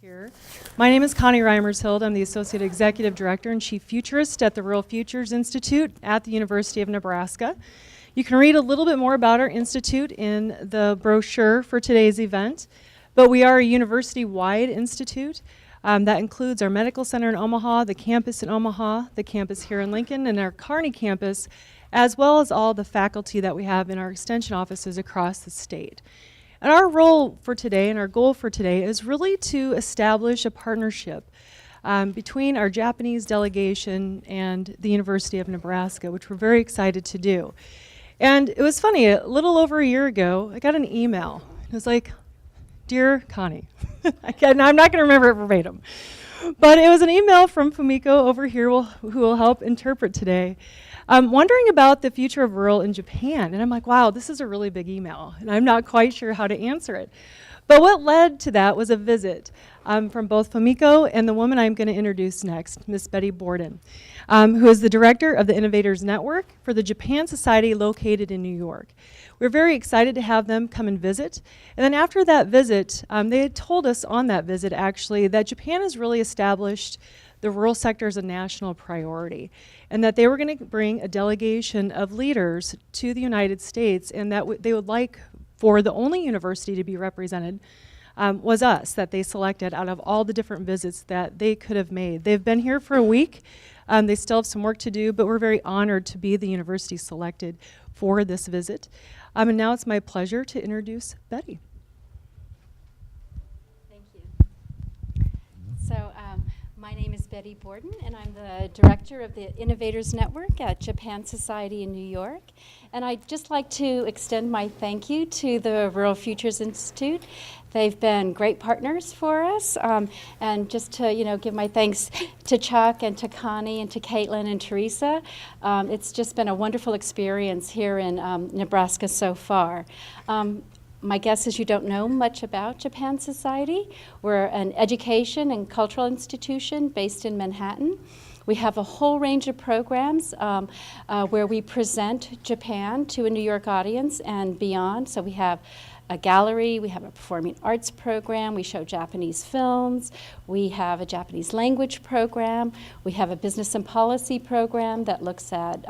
here. My name is Connie Reimers-Hild. I'm the Associate Executive Director and Chief Futurist at the Rural Futures Institute at the University of Nebraska. You can read a little bit more about our institute in the brochure for today's event, but we are a university-wide institute that includes our medical center in Omaha, the campus in Omaha, the campus here in Lincoln, and our Kearney campus, as well as all the faculty that we have in our extension offices across the state. And our role for today and our goal for today is really to establish a partnership between our Japanese delegation and the University of Nebraska, which we're very excited to do. And it was funny, a little over a year ago, I got an email. It was like, "Dear Connie," I'm not going to remember it verbatim, but it was an email from Fumiko over here who will help interpret today. Wondering about the future of rural in Japan. And I'm like, wow, this is a really big email, and I'm not quite sure how to answer it. But what led to that was a visit from both Fumiko and the woman I'm going to introduce next, Miss Betty Borden, who is the director of the Innovators Network for the Japan Society located in New York. We're very excited to have them come and visit. And then after that visit, they had told us on that visit, actually, that Japan has really established the rural sector as a national priority, and that they were going to bring a delegation of leaders to the United States, and that they would like for the only university to be represented was us, that they selected out of all the different visits that they could have made. They've been here for a week. They still have some work to do, but we're very honored to be the university selected for this visit. And now it's my pleasure to introduce Betty. Thank you. So my name is Betty Borden, and I'm the director of the Innovators Network at Japan Society in New York. And I'd just like to extend my thank you to the Rural Futures Institute. They've been great partners for us, and just to give my thanks to Chuck and to Connie and to Caitlin and Teresa. It's just been a wonderful experience here in Nebraska so far. My guess is you don't know much about Japan Society. We're an education and cultural institution based in Manhattan. We have a whole range of programs where we present Japan to a New York audience and beyond. So we have a gallery, we have a performing arts program, we show Japanese films, we have a Japanese language program, we have a business and policy program that looks at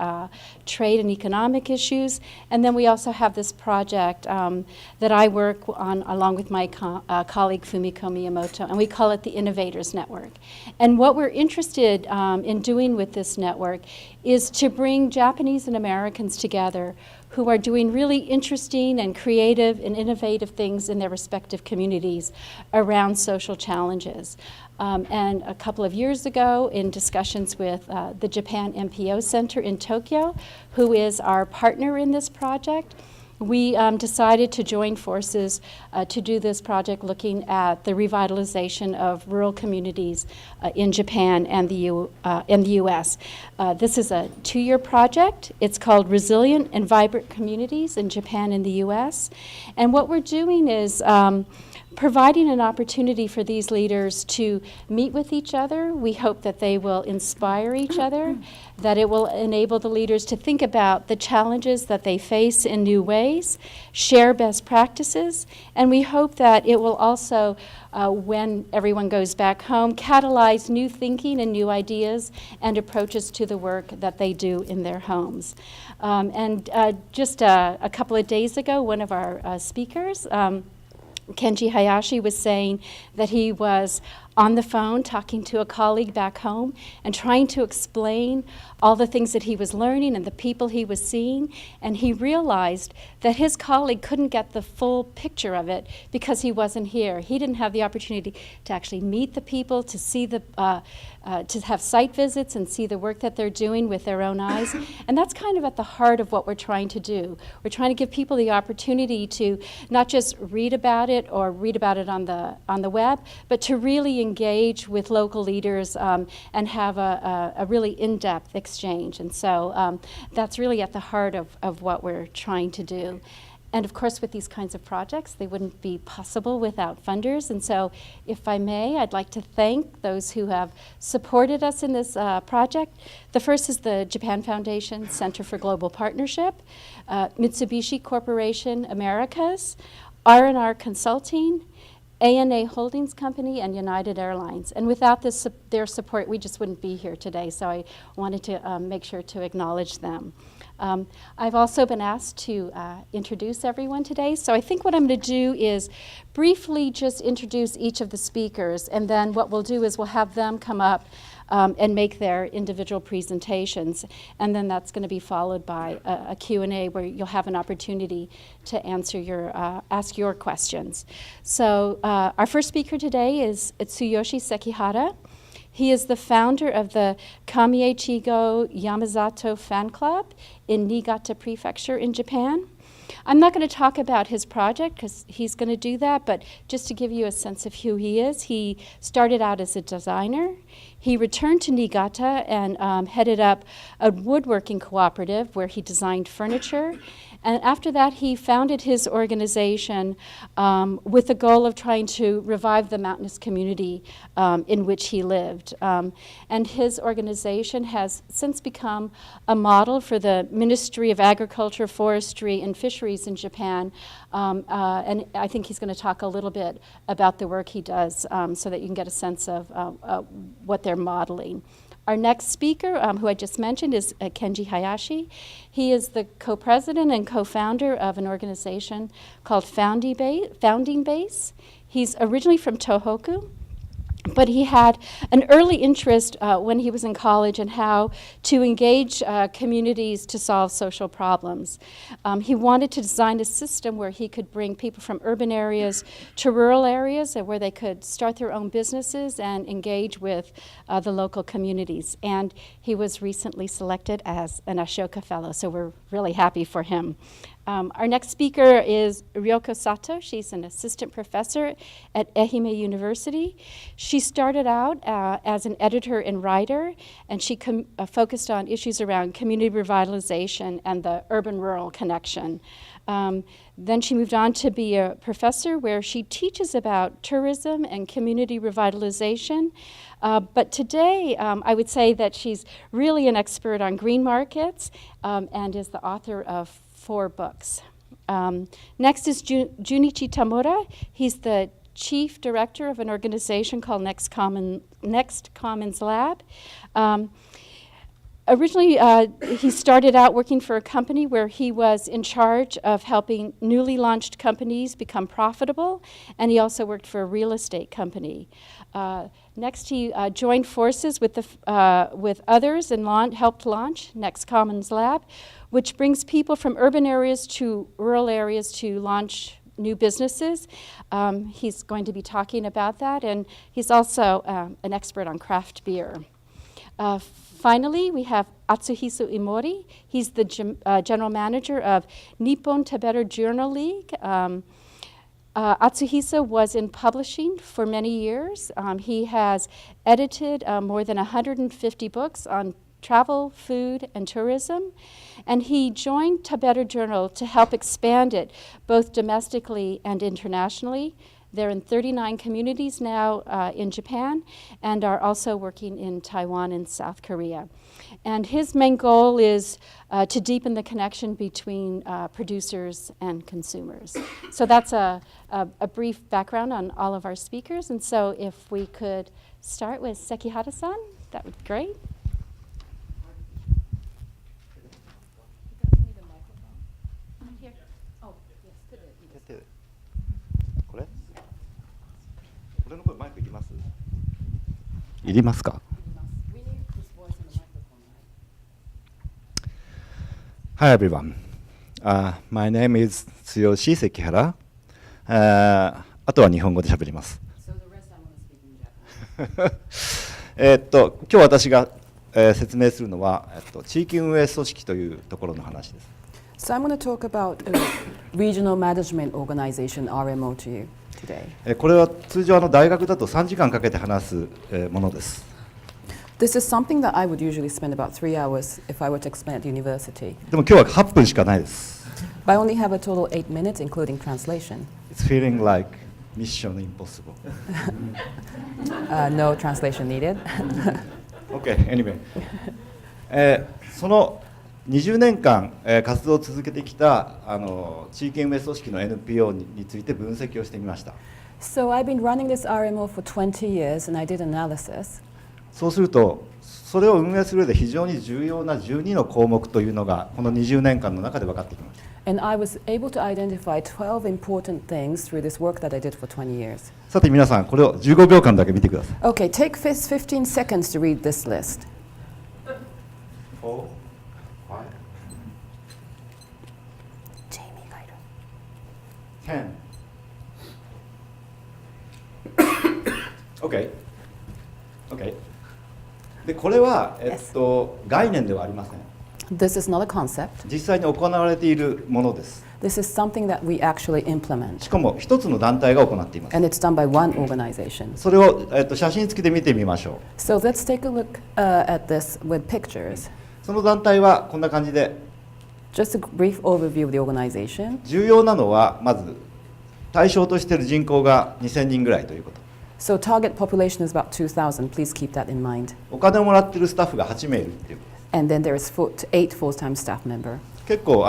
trade and economic issues, and then we also have this project that I work on along with my colleague Fumiko Miyamoto, and we call it the Innovators Network. And what we're interested in doing with this network is to bring Japanese and Americans together who are doing really interesting and creative and innovative things in their respective communities around social challenges. And a couple of years ago, in discussions with the Japan MPO Center in Tokyo, who is our partner in this project, we decided to join forces to do this project looking at the revitalization of rural communities in Japan and the U.S. This is a 2-year project. It's called Resilient and Vibrant Communities in Japan and the U.S. And what we're doing is providing an opportunity for these leaders to meet with each other. We hope that they will inspire each other, that it will enable the leaders to think about the challenges that they face in new ways, share best practices, and we hope that it will also, when everyone goes back home, catalyze new thinking and new ideas and approaches to the work that they do in their homes. Just a couple of days ago, one of our speakers, Kenji Hayashi, was saying that he was on the phone talking to a colleague back home and trying to explain all the things that he was learning and the people he was seeing, and he realized that his colleague couldn't get the full picture of it because he wasn't here. He didn't have the opportunity to actually meet the people, to see to have site visits and see the work that they're doing with their own eyes. And that's kind of at the heart of what we're trying to do. We're trying to give people the opportunity to not just read about it or read about it on the web, but to really engage with local leaders and have a really in-depth exchange. And so that's really at the heart of what we're trying to do. And of course, with these kinds of projects, they wouldn't be possible without funders. And so, if I may, I'd like to thank those who have supported us in this project. The first is the Japan Foundation Center for Global Partnership, Mitsubishi Corporation Americas, R&R Consulting, ANA Holdings Company, and United Airlines. And without their support, we just wouldn't be here today, so I wanted to make sure to acknowledge them. I've also been asked to introduce everyone today, so I think what I'm going to do is briefly just introduce each of the speakers, and then what we'll do is we'll have them come up and make their individual presentations, and then that's going to be followed by a Q&A where you'll have an opportunity to answer ask your questions. So our first speaker today is Tsuyoshi Sekihara. He is the founder of the Kamie-Chigo Yamazato fan club in Niigata Prefecture in Japan. I'm not going to talk about his project because he's going to do that, but just to give you a sense of who he is, he started out as a designer. He returned to Niigata and headed up a woodworking cooperative where he designed furniture. And after that, he founded his organization with the goal of trying to revive the mountainous community in which he lived. And his organization has since become a model for the Ministry of Agriculture, Forestry, and Fisheries in Japan. And I think he's going to talk a little bit about the work he does so that you can get a sense of what they're modeling. Our next speaker, who I just mentioned, is Kenji Hayashi. He is the co-president and co-founder of an organization called Founding Base. He's originally from Tohoku, but he had an early interest when he was in college in how to engage communities to solve social problems. He wanted to design a system where he could bring people from urban areas to rural areas where they could start their own businesses and engage with the local communities. And he was recently selected as an Ashoka Fellow, so we're really happy for him. Our next speaker is Ryoko Sato. She's an assistant professor at Ehime University. She started out as an editor and writer, and she focused on issues around community revitalization and the urban-rural connection. Then she moved on to be a professor where she teaches about tourism and community revitalization. But today, I would say that she's really an expert on green markets and is the author of 4 books. Next is Junichi Tamura. He's the chief director of an organization called Next Commons Lab. Originally, he started out working for a company where he was in charge of helping newly launched companies become profitable, and he also worked for a real estate company. Next, he joined forces with others and helped launch Next Commons Lab, which brings people from urban areas to rural areas to launch new businesses. He's going to be talking about that, and he's also an expert on craft beer. Finally, we have Atsuhisa Imori. He's the general manager of Nippon Taberu Journal League. Atsuhisa was in publishing for many years. He has edited more than 150 books on travel, food, and tourism. And he joined Taberu Journal to help expand it both domestically and internationally. They're in 39 communities now in Japan and are also working in Taiwan and South Korea. And his main goal is to deepen the connection between producers and consumers. So that's a brief background on all of our speakers. And so if we could start with Sekihara-san, that would be great. Hi everyone. My name is Tsuyoshi Sekihara. あとは日本語で喋ります。今日私が説明するのは地域運営組織というところの話です。So I'm going to talk about Regional Management Organization (RMO) to you today. これは通常大学だと3時間かけて話すものです。This is something that I would usually spend about 3 hours if I were to explain at university. でも今日は8分しかないです。But I only have a total 8 minutes, including translation. It's feeling like mission impossible. No translation needed. Okay, anyway. その20年間、活動を続けてきた地域運営組織の NPO について分析をしてみました。 So I've been running this RMO for 20 years and I did analysis. そうするとそれを運営する上で非常に重要な12の項目というのがこの20年間の中で分かってきました。 And I was able to identify 12 important things through this work that I did for 20 years. さて皆さんこれを15秒間だけ見てください。 Okay, take 15 seconds to read this list. 4、5、 Jamieがいる。 10 OK OK でこれは、概念ではありません。 This is not a concept. 実際に行われているものです。 This is something that we actually implement. しかも一つの団体が行っています。 And it's done by one organization. それを、写真付きで見てみましょう。 So let's take a look at this with pictures. その団体はこんな感じで、 Just a brief overview of the organization. 重要なのはまず対象としている人口が2000人ぐらいということ。 So target population is about 2,000. Please keep that in mind. お金をもらっているスタッフが8名いるっていうことです。 And then there is 8 full-time staff member. 結構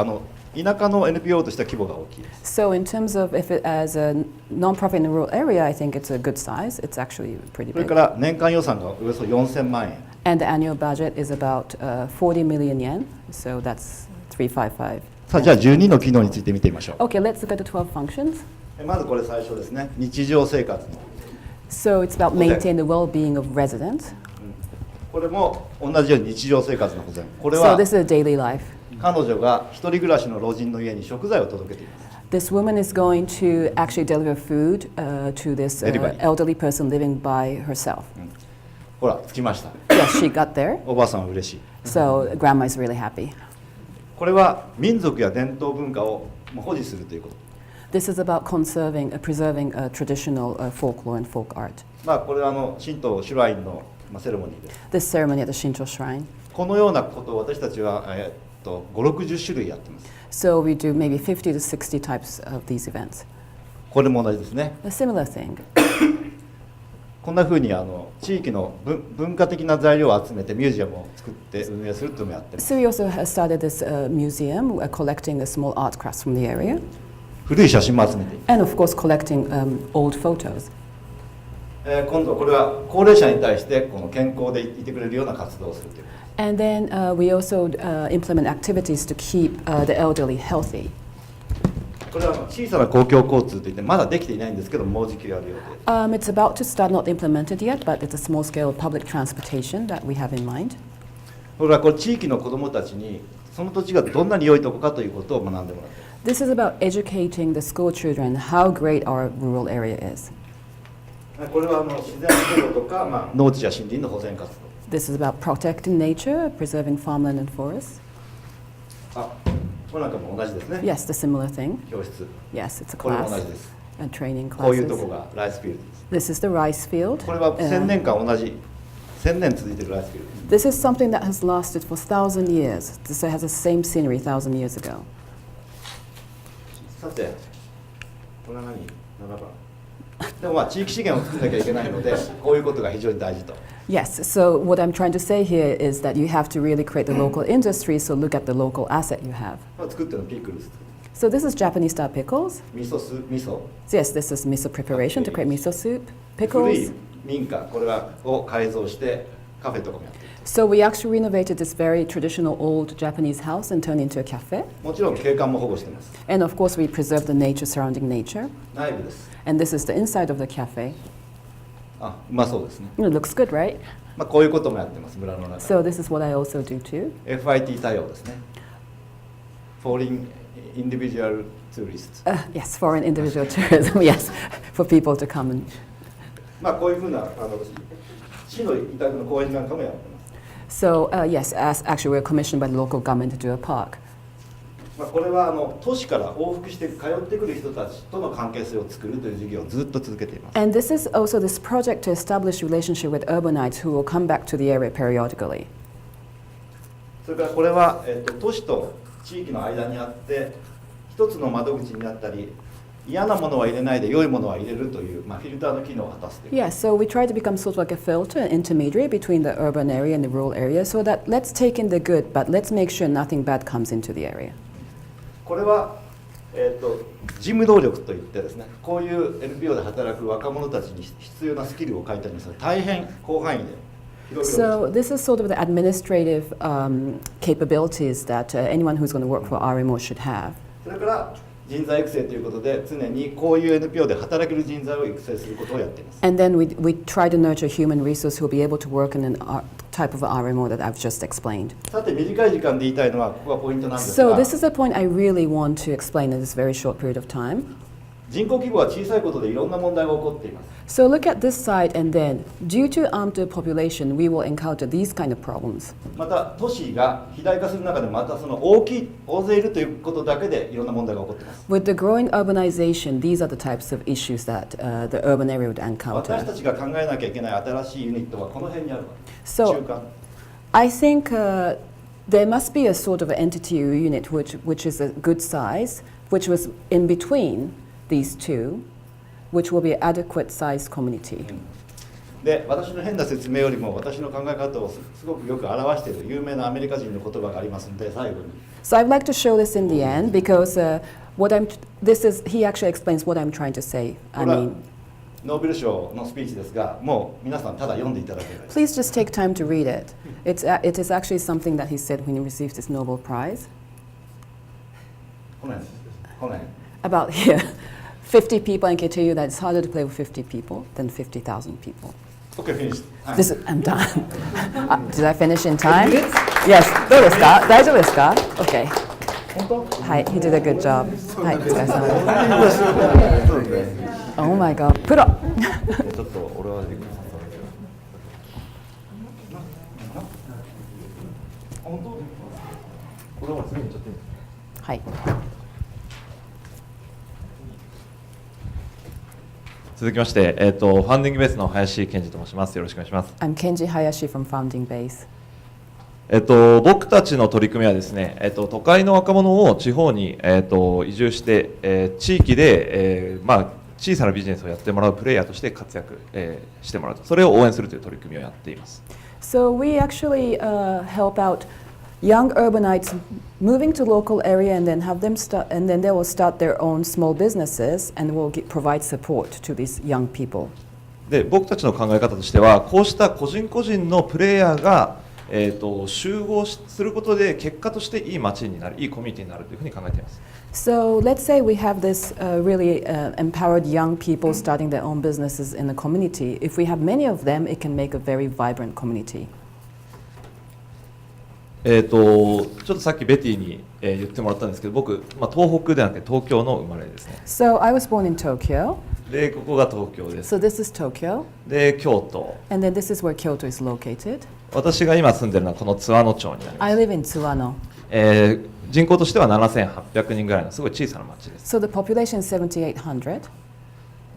田舎の NPO としては規模が大きいです。 So in terms of if it as a non-profit in a rural area, I think it's a good size. It's actually pretty それ big. から年間予算がおよそ4000万円。 And the annual budget is about 40 million yen. So that's 355. さあじゃあ12の機能について見てみましょう。 Okay, let's look at the 12 functions. まずこれ最初ですね。日常生活の。 So it's about Okay. maintain the well-being of residents. これも同じように日常生活の保全。これ So は this is a daily life. 彼女が一人暮らしの老人の家に食材を届けています。 This woman is going to actually deliver food to this Anybody. elderly person living by herself. ほら、着きました。 Yes, she got there. おばあさんは嬉しい。 So grandma is really happy. これは民族や伝統文化を保持するということ。 This is about conserving, preserving traditional folklore and folk art. これは神道シュラインのセレモニーです。 This ceremony at the Shinto shrine. このようなことを私たちは、5、60種類やってます。 So we do maybe 50 to 60 types of these events. これも同じですね。 A similar thing. こんなふうに地域の文化的な材料を集めてミュージアムを作って運営するというのもやってます。 So we also have started this museum, collecting the small art crafts from the area. 古い写真も集めています。 And of course collecting old photos. 今度これは高齢者に対してこの健康でいてくれるような活動をするという。 And then we also implement activities to keep the elderly healthy. これは小さな公共交通といってまだできていないんですけどもうじきやるようで。 It's about to start, not implemented yet, but it's a small scale public transportation that we have in mind. これは地域の子どもたちにその土地がどんなに良いとこかということを学んでもらっています。 This is about educating the school children how great our rural area is. これは自然保護とか、農地や森林の保全活動。 This is about protecting nature, preserving farmland and forests. これなんかも同じですね。 Yes, the similar thing. 教室。 Yes, it's a これも同 class, じです。 and training こういうとこ classes. がライスフィールドです。 This is the rice field. これは1000年間同じ1000年続いているライスフィールド。 This is something that has lasted for 1,000 years. This has the same scenery 1,000 years ago. さて、これは何 ?7 番。でも地域資源を作らなきゃいけないので、こういうことが非常に大事と。 Yes, so what I'm trying to say here is that you have to really create the local industry, so look at the local asset you have. 作ってるのピクルス。 So this is Japanese style pickles. 味噌。 So yes, this is miso preparation to create miso soup. 古い Pickles. 民家、これを改造してカフェとかもやってる。 So we actually renovated this very traditional old Japanese house and turned it into a cafe. もちろん景観も保護してます。 And of course we preserve the nature surrounding nature. 内部です。 And this is the inside of the cafe. うまそうですね。 It looks good, right? こういうこともやってます、村の中で。 So this is what I also do too. FIT 対応ですね。Foreign Individual Tourists。 Yes, foreign individual tourism, yes, for people to come and... こういうふうな市の委託の公園なんかもやってます。 So yes, actually we're commissioned by the local government to do a park. これは都市から往復して通ってくる人たちとの関係性を作るという事業をずっと続けています。 And this is also this project to establish relationship with urbanites who will come back to the area periodically. それからこれは、都市と地域の間にあって一つの窓口になったり嫌なものは入れないで良いものは入れるという、フィルターの機能を果たすという。 Yeah, so we try to become sort of like a filter, an intermediary between the urban area and the rural area, so that let's take in the good, but let's make sure nothing bad comes into the area. これは、事務動力といってですね、こういう NPO で働く若者たちに必要なスキルを書いたんですが、大変広範囲で広々 So this is sort of the administrative capabilities that anyone who's going to work for RMO should have. それから人材育成ということで常にこういう NPO で働ける人材を育成することをやっています。 And then we try to nurture human resource who will be able to work in an type of RMO that I've just explained. さて短い時間で言いたいのはここがポイントなんです So が、 this is a point I really want to explain in this very short period of time. 人口規模は小さいことでいろんな問題が起こっています。 So look at this side, and then due to underpopulation, we will encounter these kind of problems. また都市が肥大化する中でまたその大勢いるということだけでいろんな問題が起こっています。 With the growing urbanization, these are the types of issues that the urban area would 私た encounter. ちが考えなきゃいけない新しいユニットはこの辺にあるわけです。 So 中間 I think there must be a sort of an entity or unit which is a good size, which was in between these two, which will be an adequate sized community. で私の変な説明よりも私の考え方をすごくよく表している有名なアメリカ人の言葉がありますので最後に So I'd like to show this in the end because he actually explains what I'm trying to say. I これは mean, ノーベル賞のスピーチですがもう皆さんただ読んでいただければいい。 please just take time to read it. It is actually something that he said when he received his Nobel Prize. この辺 About here, 50 people, I can tell you that it's harder to play with 50 people than 50,000 people. OK フィニッシュ、はい I'm done. Did I finish in time? Yes. どうですか？大丈夫ですか？ Okay. 本当はい、he did a good job. はい、お疲れ様です。そうですね Oh my god. プロ。ちょっと俺はびっくりした本当これは次にちょっといいですか。はい。続きまして、ファンディングベースの林健二と申します。よろしくお願いします。I'm Kenji Hayashi from Founding Base. 僕たちの取り組みはですね、都会の若者を地方に、移住して、地域で、小さなビジネスをやってもらうプレイヤーとして活躍、してもらうと、それを応援するという取り組みをやっています。So we actually help out young urbanites moving to local area and then have them start, and then they will start their own small businesses and will provide support to these young people. で、僕たちの考え方としては、こうした個人個人のプレイヤーが、集合することで結果としていい街になる、いいコミュニティになるというふうに考えています。So let's say we have this really empowered young people starting their own businesses in the community. If we have many of them, it can make a very vibrant community. ちょっとさっきベティに、言ってもらったんですけど、僕、東北ではなくて東京の生まれですね。 So I was born in Tokyo. で、ここが東京です。 So this is Tokyo. で、京都。 And then this is where Kyoto is located. 私が今住んでるのはこの津和野町になりま I す。 live in Tsuwano. 人口としては7800人ぐらいのすごい小さな町です。 So the population is 7,800.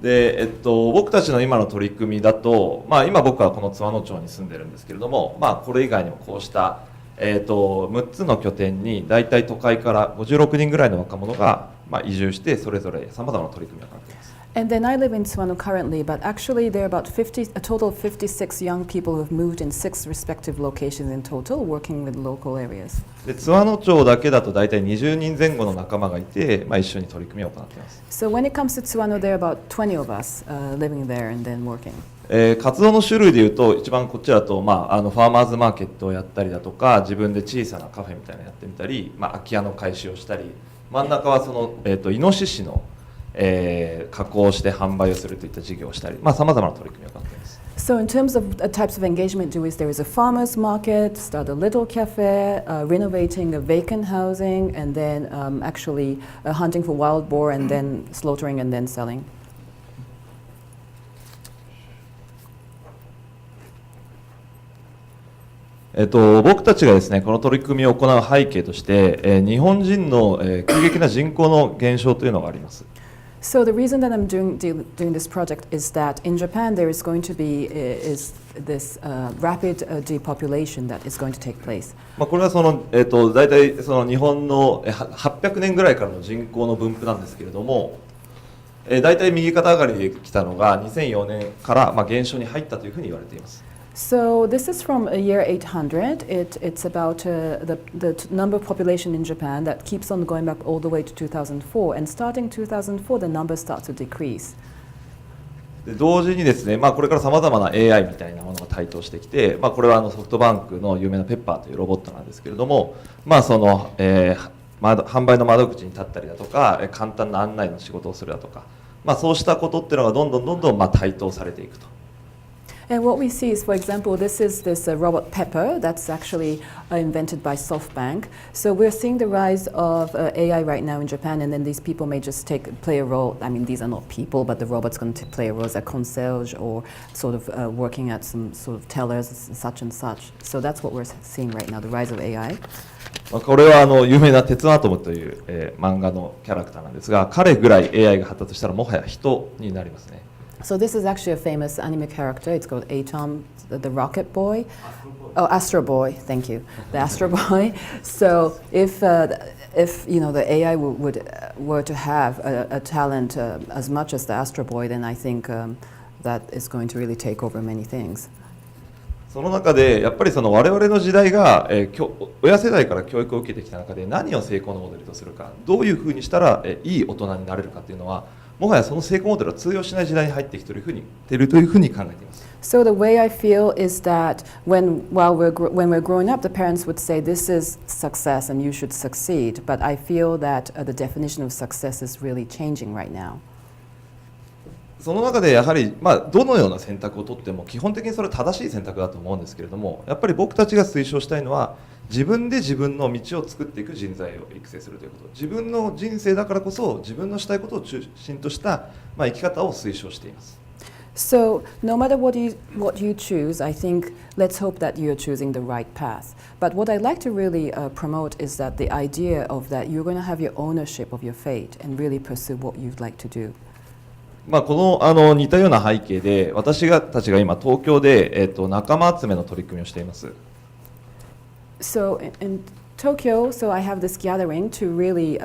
で、僕たちの今の取り組みだと、今僕はこの津和野町に住んでるんですけれども、これ以外にもこうした、6つの拠点に大体都会から56人ぐらいの若者が、移住してそれぞれさまざまな取り組みを行っています。 And then I live in Tsuwano currently, but actually there are about a total of 56 young people who have moved in 6 respective locations in total, working with local areas. で津和野町だけだと大体20人前後の仲間がいて、一緒に取り組みを行っています。 So when it comes to Tsuwano, there are about 20 of us living there and then working. 活動の種類でいうと一番こっちだと、ファーマーズマーケットをやったりだとか自分で小さなカフェみたいなのやってみたり、空き家の改修をしたり真ん中はその、イノシシの、加工をして販売をするといった事業をしたりさまざまな取り組みを行っています。 So in terms of types of engagement, there is a farmer's market, start a little cafe, renovating a vacant housing, and then actually hunting for wild boar and then slaughtering and then selling. 僕たちがですねこの取り組みを行う背景として、日本人の、急激な人口の減少というのがあります。 So the reason that I'm doing this project is that in Japan there is going to be this rapid depopulation that is going to take place. これはその、大体その日本の800年ぐらいからの人口の分布なんですけれども、大体右肩上がりで来たのが2004年から減少に入ったというふうに言われています。So this is from year 800. It's about the number of population in Japan that keeps on going back all the way to 2004. And starting 2004, the number starts to decrease. で同時にですね、これからさまざまな AI みたいなものが台頭してきて、これはソフトバンクの有名なペッパーというロボットなんですけれども、その、販売の窓口に立ったりだとか、簡単な案内の仕事をするだとか、そうしたことっていうのがどんどん台頭されていくと。And what we see is, for example, this robot Pepper that's actually invented by SoftBank. So we're seeing the rise of AI right now in Japan, and then these people may just play a role. I mean, these are not people, but the robot's going to play a role as a concierge or sort of working at some sort of tellers, such and such. So that's what we're seeing right now, the rise of AI. これは有名な鉄アトムという、漫画のキャラクターなんですが、彼ぐらい AI が発達したらもはや人になりますね。So this is actually a famous anime character. It's called Atom, the Rocket Boy. Oh, Astro Boy. Thank you, the Astro Boy. So if you know the AI were to have a talent as much as the Astro Boy, then I think that is going to really take over many things. その中でやっぱりその我々の時代が、親世代から教育を受けてきた中で何を成功のモデルとするか、どういうふうにしたら、いい大人になれるかというのは、もはやその成功モデルは通用しない時代に入ってきているというふうに考えています。So the way I feel is that when we're growing up, the parents would say this is success and you should succeed. But I feel that the definition of success is really changing right now. その中でやはり、どのような選択をとっても基本的にそれは正しい選択だと思うんですけれども、やっぱり僕たちが推奨したいのは自分で自分の道を作っていく人材を育成するということ、自分の人生だからこそ自分のしたいことを中心とした、生き方を推奨しています。So no matter what you choose, I think let's hope that you're choosing the right path. But what I'd like to really promote is that the idea of that you're going to have your ownership of your fate and really pursue what you'd like to do. この似たような背景で私たちが今東京で、仲間集めの取り組みをしています。So in Tokyo, so I have this gathering to really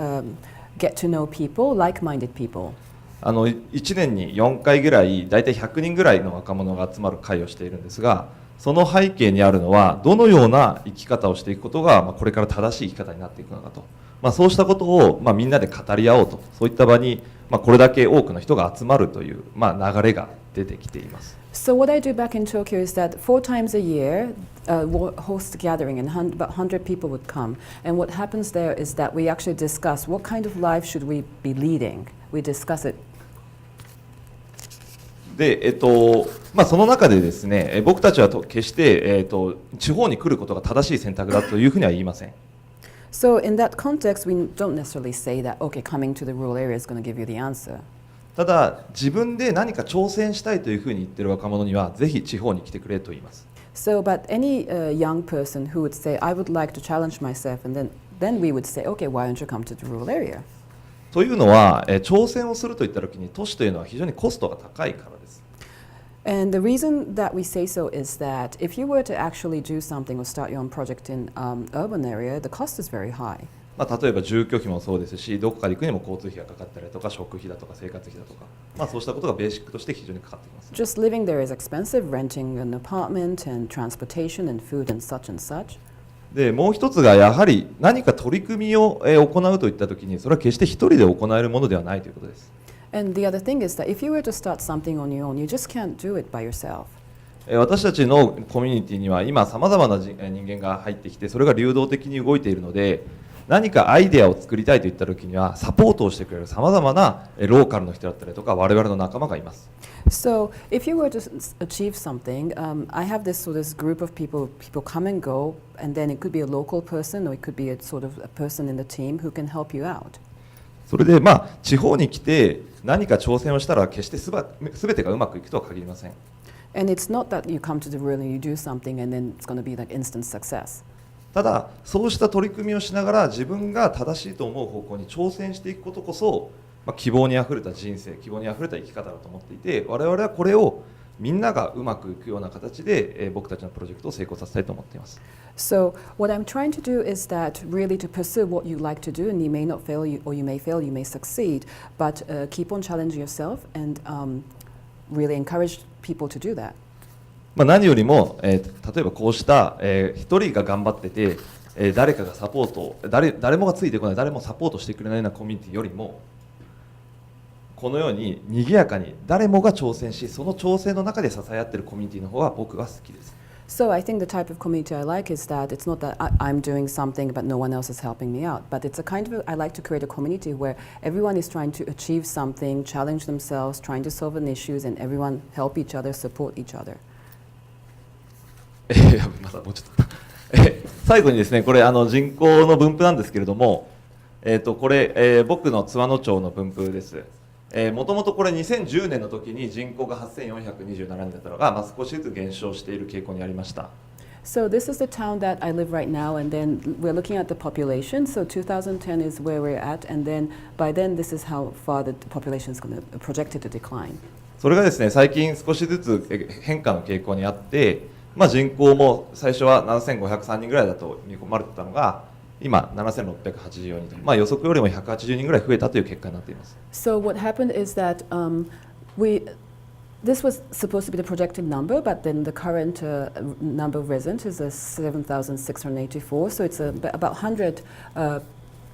get to know people, like-minded people. 1年に4回ぐらいだいたい100人ぐらいの若者が集まる会をしているんですが、その背景にあるのはどのような生き方をしていくことが、これから正しい生き方になっていくのかと、そうしたことを、みんなで語り合おうと、そういった場に、これだけ多くの人が集まるという、流れが出てきています。So what I do back in Tokyo is that 4 times a year, we'll host a gathering and about 100 people would come. And what happens there is that we actually discuss what kind of life should we be leading. We discuss it. で、その中でですね、僕たちは決して、地方に来ることが正しい選択だというふうには言いません。So in that context, we don't necessarily say that, okay, coming to the rural area is going to give you the answer. ただ自分で何か挑戦したいというふうに言っている若者にはぜひ地方に来てくれと言います。So, but any young person who would say, I would like to challenge myself, and then we would say, okay, why don't you come to the rural area? というのは、挑戦をするといったときに都市というのは非常にコストが高いからです。And the reason that we say so is that if you were to actually do something or start your own project in urban area, the cost is very high. 例えば住居費もそうですし、どこかに行くにも交通費がかかったりとか、食費だとか生活費だとか、そうしたことがベーシックとして非常にかかってきます。Just living there is expensive, renting an apartment and transportation and food and such and such. でもう一つがやはり何か取り組みを行うといったときに、それは決して一人で行えるものではないということです。And the other thing is that if you were to start something on your own, you just can't do it by yourself. 私たちのコミュニティには今さまざまな人間が入ってきて、それが流動的に動いているので、何かアイデアを作りたいといったときにはサポートをしてくれるさまざまなローカルの人だったりとか我々の仲間がいます。So if you were to achieve something, I have this group of people come and go, and then it could be a local person or it could be a sort of a person in the team who can help you out. それで地方に来て何か挑戦をしたら決してすべてがうまくいくとは限りません。And it's not that you come to the rural and you do something and then it's going to be like instant success. ただそうした取り組みをしながら自分が正しいと思う方向に挑戦していくことこそ、希望にあふれた人生、希望にあふれた生き方だと思っていて、我々はこれをみんながうまくいくような形で、僕たちのプロジェクトを成功させたいと思っています。So what I'm trying to do is that really to pursue what you like to do, and you may not fail, or you may fail, you may succeed, but keep on challenging yourself and really encourage people to do that. 何よりも、例えばこうした、一人が頑張ってて、誰かがサポート、誰もがついてこない、誰もサポートしてくれないようなコミュニティよりも、このように賑やかに誰もが挑戦し、その挑戦の中で支え合っているコミュニティの方が僕は好きです。So I think the type of community I like is that it's not that I'm doing something but no one else is helping me out, but it's a kind of, I like to create a community where everyone is trying to achieve something, challenge themselves, trying to solve an issues, and everyone help each other, support each other. まだもうちょっと最後にですね、これ人口の分布なんですけれども、これ、僕の津和野町の分布です。もともとこれ2010年の時に人口が8427人だったのが、少しずつ減少している傾向にありました。So this is the town that I live right now, and then we're looking at the population. So 2010 is where we're at, and then by then this is how far the population is going to projected to decline. それがですね、最近少しずつ変化の傾向にあって、人口も最初は7503人ぐらいだと見込まれてたのが、今7684人と、予測よりも180人ぐらい増えたという結果になっています。So what happened is that this was supposed to be the projected number, but then the current number of residents is 7,684. So it's about 100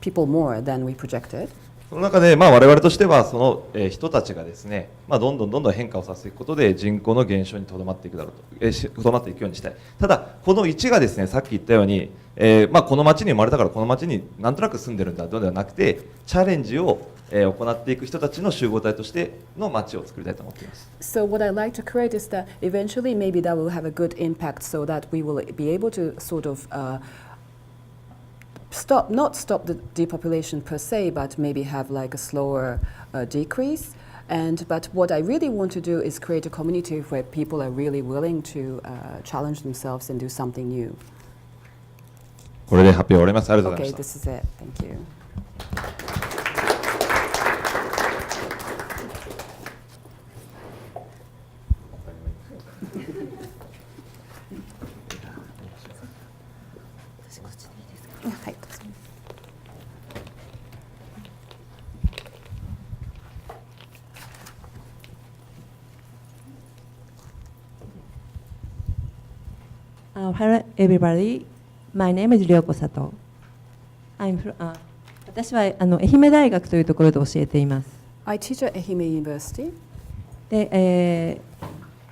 people more than we projected. その中で、我々としてはその、人たちがですね、どんどん変化をさせていくことで人口の減少にとどまっていくだろうと、とどまっていくようにしたい。ただこの1がですね、さっき言ったように、この町に生まれたからこの町になんとなく住んでるんだではなくて、チャレンジを行っていく人たちの集合体としての町を作りたいと思っています。So what I like to create is that eventually maybe that will have a good impact, so that we will be able to sort of not stop the depopulation per se, but maybe have like a slower decrease. But what I really want to do is create a community where people are really willing to challenge themselves and do something new. これで発表終わります。ありがとうござい Okay, ました。 this is it. Thank you. Hello everybody, my name is Ryoko Sato. 私は愛媛大学というところで教えています。I teach at Ehime University. で、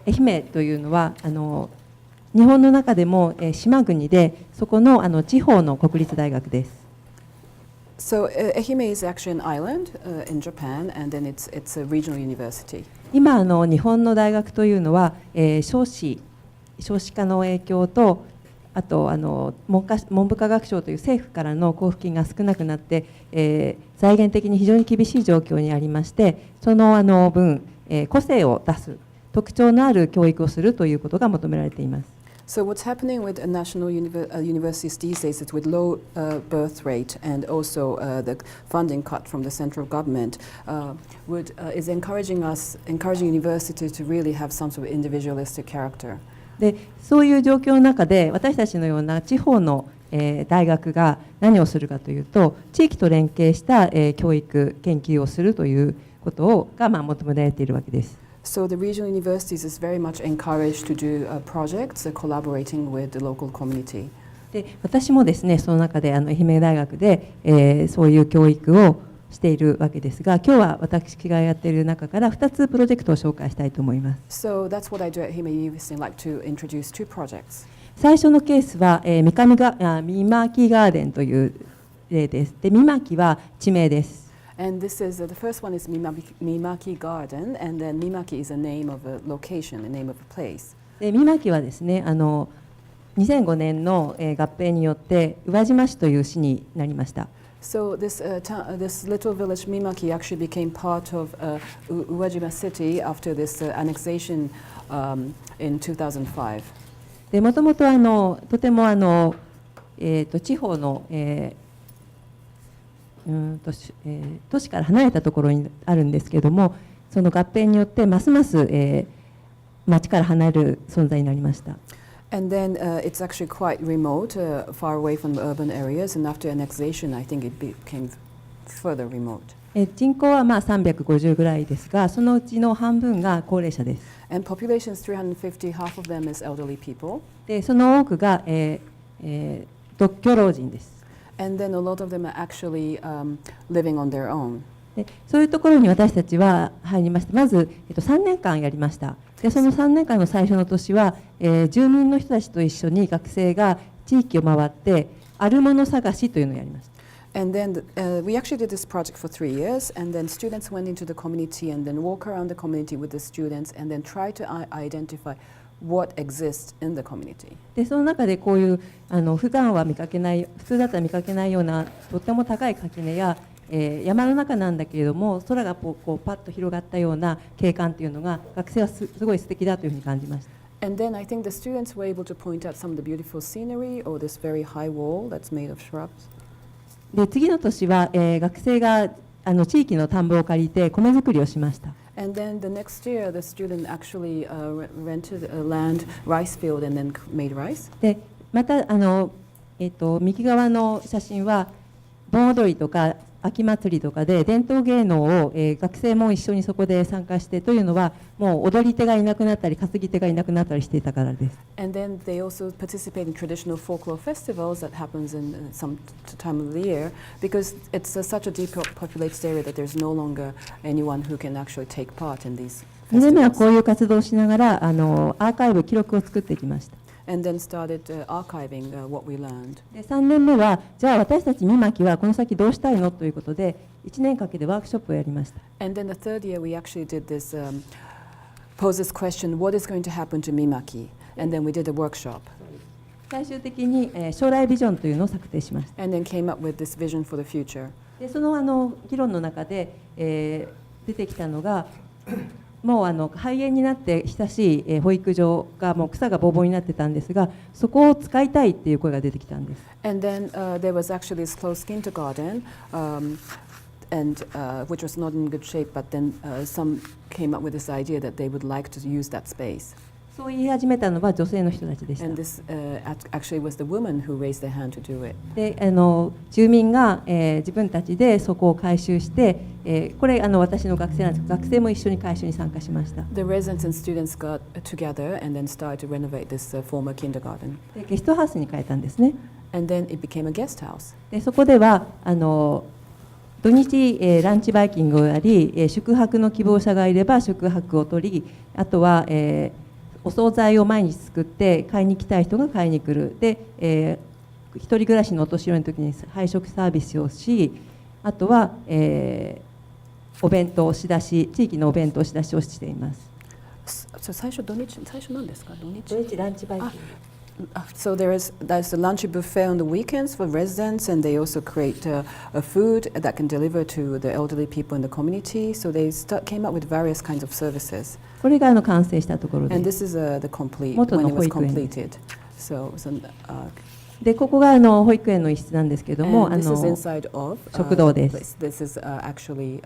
愛媛というのは日本の中でも、島国でそこの、地方の国立大学です。So Ehime is actually an island in Japan, and then it's a regional university. 今日本の大学というのは、少子化の影響と、あと文部科学省という政府からの交付金が少なくなって、財源的に非常に厳しい状況にありまして、その分、個性を出す特徴のある教育をするということが求められています。So what's happening with national universities these days is with low birth rate and also the funding cut from the central government is encouraging universities to really have some sort of individualistic character. でそういう状況の中で私たちのような地方の、大学が何をするかというと、地域と連携した、教育研究をするということが、求められているわけです。So the regional universities is very much encouraged to do projects collaborating with the local community. で私もですね、その中で愛媛大学で、そういう教育をしているわけですが、今日は私がやっている中から2つプロジェクトを紹介したいと思います。So that's what I do at Ehime University. I'd like to introduce two projects. 最初のケースは、三巻ガーデンという例です。で、三巻は地名です。And this is the first one is Mimaki Garden, and then Mimaki is a name of a location, a name of a place. で、三巻はですね、2005年の、合併によって宇和島市という市になりました。So this little village Mimaki actually became part of Uwajima city after this annexation in 2005. で、もともととても地方の、都市から離れたところにあるんですけれども、その合併によってますます、町から離れる存在になりました。 And then it's actually quite remote, far away from the urban areas. And after annexation, I think it became further remote. 人口はまあ350ぐらいですが、そのうちの半分が高齢者です。 And population is 350, half of them is elderly people. でその多くが、独居老人です。 And then a lot of them are actually living on their own. でそういうところに私たちは入りました。まず、3年間やりました。でその3年間の最初の年は、住民の人たちと一緒に学生が地域を回ってあるもの探しというのをやりました。 And then we actually did this project for 3 years, and then students went into the community and then walk around the community with the students and then try to identify what exists in the community. でその中でこういう普段は見かけない、普通だったら見かけないようなとっても高い垣根や、山の中なんだけれども空がこうパッと広がったような景観というのが学生はすごい素敵だというふうに感じました。 And then I think the students were able to point out some of the beautiful scenery or this very high wall that's made of shrubs. で次の年は、学生が地域の田んぼを借りて米作りをしました。 And then the next year, the student actually rented a land, rice field, and then made rice. でまた右側の写真は盆踊りとか秋祭りとかで伝統芸能を、学生も一緒にそこで参加してというのはもう踊り手がいなくなったり担ぎ手がいなくなったりしていたからです。 And then they also participate in traditional folklore festivals that happens in some time of the year because it's such a depopulated area that there's no longer anyone who can actually take part in these 2年目は festivals. こういう活動をしながらアーカイブ記録を作ってきました。 And then started archiving what we learned. で3年目はじゃあ私たち三巻はこの先どうしたいのということで1年かけてワークショップをやりました。 And then the third year, we actually did this, pose this question, what is going to happen to Mimaki? And then we did a workshop. 最終的に、将来ビジョンというのを策定しました。 And then came up with this vision for the future. でその議論の中で、出てきたのがもう廃園になって親しい、保育所がもう草がぼうぼうになってたんですがそこを使いたいっていう声が出てきたんです。 And then there was actually this closed kindergarten, and which was not in good shape, but then some came up with this idea that they would like to use that space. そう言い始めたのは女性の人たちでした。 And this actually was the woman who raised their hand to do it. で住民が、自分たちでそこを改修して、これ私の学生なんですけど学生も一緒に改修に参加しました。 The residents and students got together and then started to renovate this former kindergarten. でゲストハウスに変えたんですね。 And then it became a guest house. でそこでは土日、ランチバイキングをやり、宿泊の希望者がいれば宿泊を取りあとは、お惣菜を毎日作って買いに来たい人が買いに来るで、一人暮らしのお年寄りの時に配食サービスをしあとは、お弁当仕出し地域のお弁当仕出しをしています。 So 最初何ですか？土日？土日ランチバイキング So there's a lunch buffet on the weekends for residents, and they also create a food that can deliver to the elderly people in the community. So they came up with various kinds of services. これが完成したところ And で this is the complete 元 when の it 保 was 育園 completed. So でここが保育園の一室なんですけども and this is inside of 食堂です。 This is actually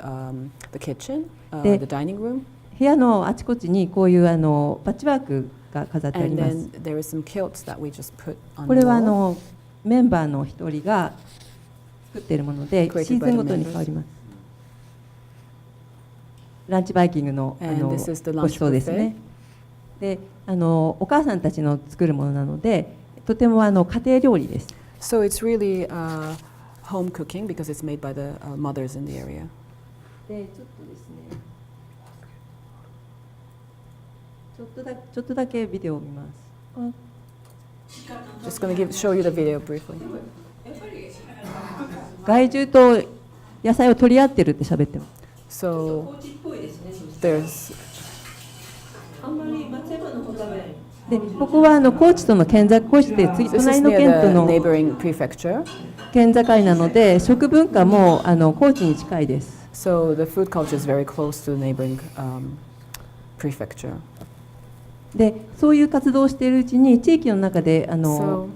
the kitchen, で the dining room, 部屋のあちこちにこういうパッチワークが飾ってあり and ます。 then there is some kilts that we just put on こ the れは wall. メンバーの一人が作っているもので Created シーズンごとに変わります。ランチバイキングのAnd this is the lunch ご馳走ですね。でお母さんたちの作るものなのでとても家庭料理です。 So it's really home cooking because it's made by the mothers in the area. でちょっとですねちょっとだけビデオを見ます。 Just going to show you the video briefly. 害獣と野菜を取り合ってるって喋ってます。 So there's でここは高知との県境、高知って this is 隣の near 県と the の neighboring prefecture. 県境なので食文化も高知に近いです。 So the food culture is very close to the neighboring prefecture. でそういう活動をしているうちに地域の中でSo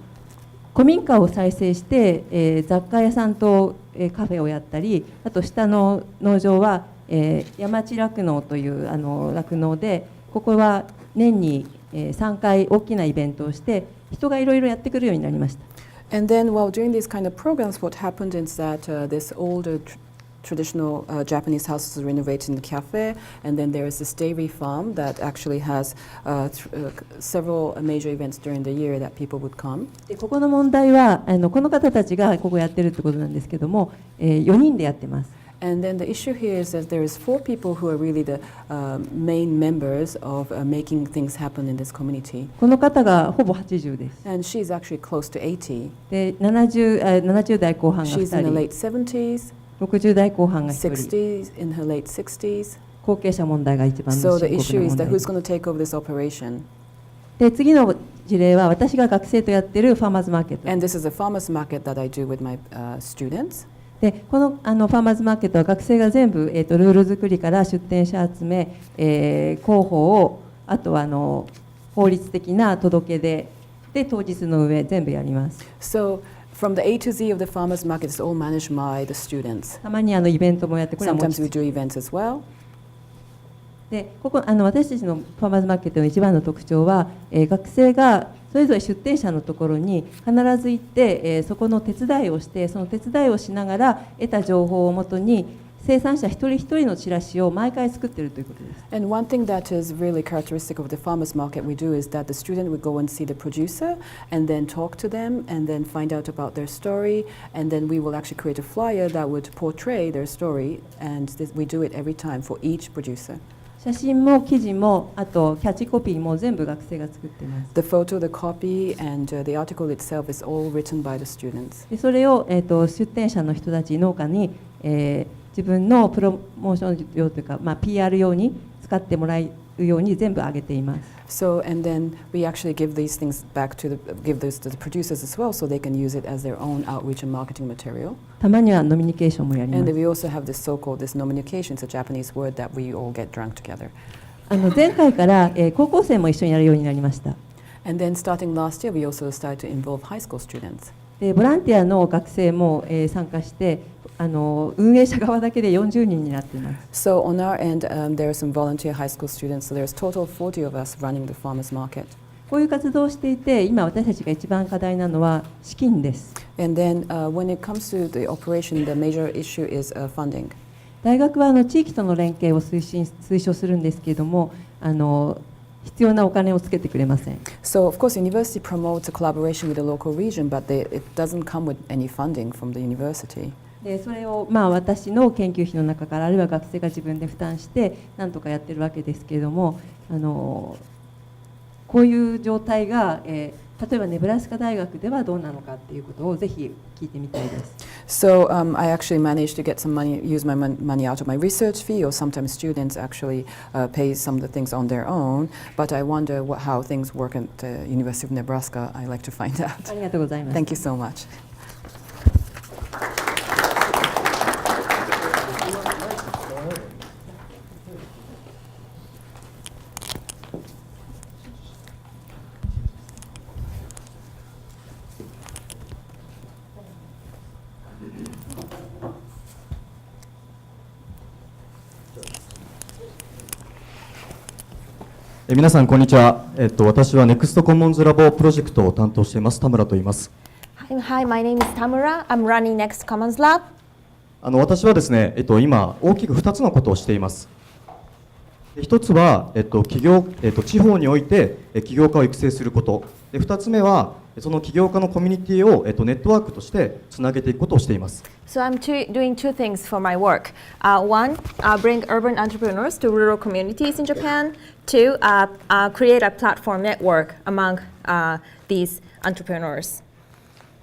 古民家を再生して、雑貨屋さんと、カフェをやったりあと下の農場は、山地酪農という酪農でここは年に3回大きなイベントをして人がいろいろやってくるようになりました。 And then while doing these kind of programs, what happened is that this older traditional Japanese house is renovated in the cafe, and then there is this dairy farm that actually has several major events during the year that people would come. でここの問題はこの方たちがここやってるってことなんですけども、4人でやってます。 And then the issue here is that there is 4 people who are really the main members of making things happen in this community. この方がほぼ80です。 And she's actually close to 80. で70代後半が She's in the 2 late 人、 70s, 60代後半が1人、 60s, in her late 60s. 後継者問題が一番 So の the 深 issue 刻 is な that 問 who's 題 going to take over this operation? で次の事例は私が学生とやってるファーマーズマーケット And this is a farmer's market that I do with my students. でこのファーマーズマーケットは学生が全部、ルール作りから出店者集め、広報をあとは法律的な届け出で当日の上全部やります。 So from the A to Z of the farmer's market is all managed by the students. たまにイベントもやってこれは Sometimes 餅 we つき do events as well. で私たちのファーマーズマーケットの一番の特徴は、学生がそれぞれ出店者のところに必ず行って、そこの手伝いをしてその手伝いをしながら得た情報をもとに生産者一人一人のチラシを毎回作っているということです。 And one thing that is really characteristic of the farmer's market we do is that the student would go and see the producer and then talk to them and then find out about their story, and then we will actually create a flyer that would portray their story, and we do it every time for each producer. 写真も記事もあとキャッチコピーも全部学生が作っています。 The photo, the copy, and the article itself is all written by the students. でそれを、出店者の人たち農家に、自分のプロモーション用というか、PR 用に使ってもらうように全部上げています。 So, and then we actually give these things back give this to the producers as well, so they can use it as their own outreach and marketing material. たまにはノミニケーションもやりま And す。 then we also have this so-called this nominication. It's a Japanese word that we all get drunk together. 前回から、高校生も一緒にやるようになりました。 And then starting last year, we also started to involve high school students. でボランティアの学生も、参加して運営者側だけで40人になっています。 So on our end, there are some volunteer high school students. So there's total of 40 of us running the farmers market. こういう活動をしていて今私たちが一番課題なのは資金です。 And then when it comes to the operation, the major issue is funding. 大学は地域との連携を推奨するんですけれども必要なお金をつけてくれません。 So of course, university promotes a collaboration with the local region, but it doesn't come with any funding from the university. でそれを私の研究費の中からあるいは学生が自分で負担してなんとかやってるわけですけれどもこういう状態が、例えばネブラスカ大学ではどうなのかっていうことをぜひ聞いてみたいです。 So I actually managed to get some money, use my money out of my research fee, or sometimes students actually pay some of the things on their own. But I wonder how things work at the University of Nebraska. I'd like to find out. ありがとうございます。 Thank you so much. 皆さんこんにちは。私は NEXT Commons Labo プロジェクトを担当しています田村と言います。Hi, my name is Tamura. I'm running Next Commons Lab. 私はですね、今大きく2つのことをしています。一つは、地方において起業家を育成すること。で2つ目はその起業家のコミュニティを、ネットワークとしてつなげていくことをしています。So I'm doing two things for my work. One, bring urban entrepreneurs to rural communities in Japan. Two, create a platform network among these entrepreneurs.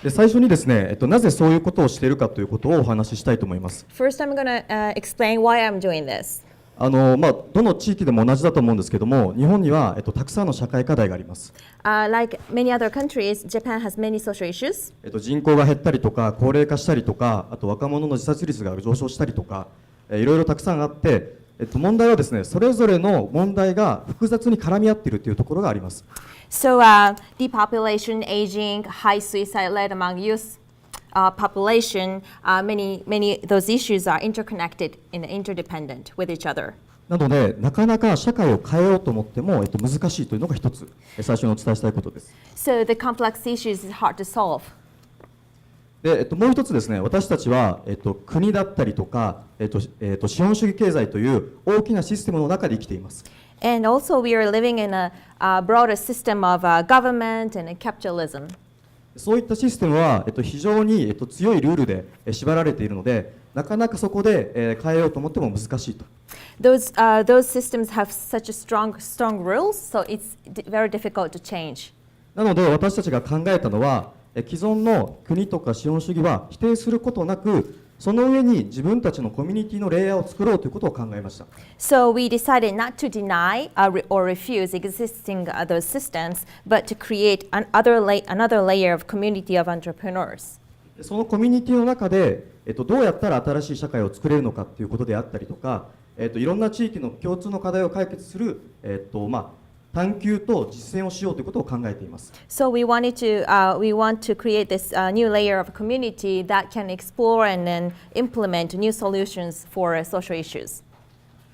で最初にですね、なぜそういうことをしているかということをお話ししたいと思います。 First, I'm going to explain why I'm doing this. どの地域でも同じだと思うんですけども、日本には、たくさんの社会課題があります。Like many other countries, Japan has many social issues. 人口が減ったりとか、高齢化したりとか、あと若者の自殺率が上昇したりとか、いろいろたくさんあって、問題はですね、それぞれの問題が複雑に絡み合っているというところがあります。So depopulation, aging, high suicide rate among youth population, many those issues are interconnected and interdependent with each other. なので、なかなか社会を変えようと思っても、難しいというのが一つ、最初にお伝えしたいことです。So the complex issues is hard to solve. でもう一つですね、私たちは、国だったりとか、資本主義経済という大きなシステムの中で生きています。And also we are living in a broader system of government and capitalism. そういったシステムは、非常に、強いルールで縛られているので、なかなかそこで、変えようと思っても難しいと。Those systems have such a strong rules, so it's very difficult to change. なので私たちが考えたのは、既存の国とか資本主義は否定することなく、その上に自分たちのコミュニティのレイヤーを作ろうということを考えました。So we decided not to deny or refuse existing those systems, but to create another layer of community of entrepreneurs. そのコミュニティの中で、どうやったら新しい社会を作れるのかということであったりとか、いろんな地域の共通の課題を解決する、探求と実践をしようということを考えています。So we want to create this new layer of community that can explore and then implement new solutions for social issues.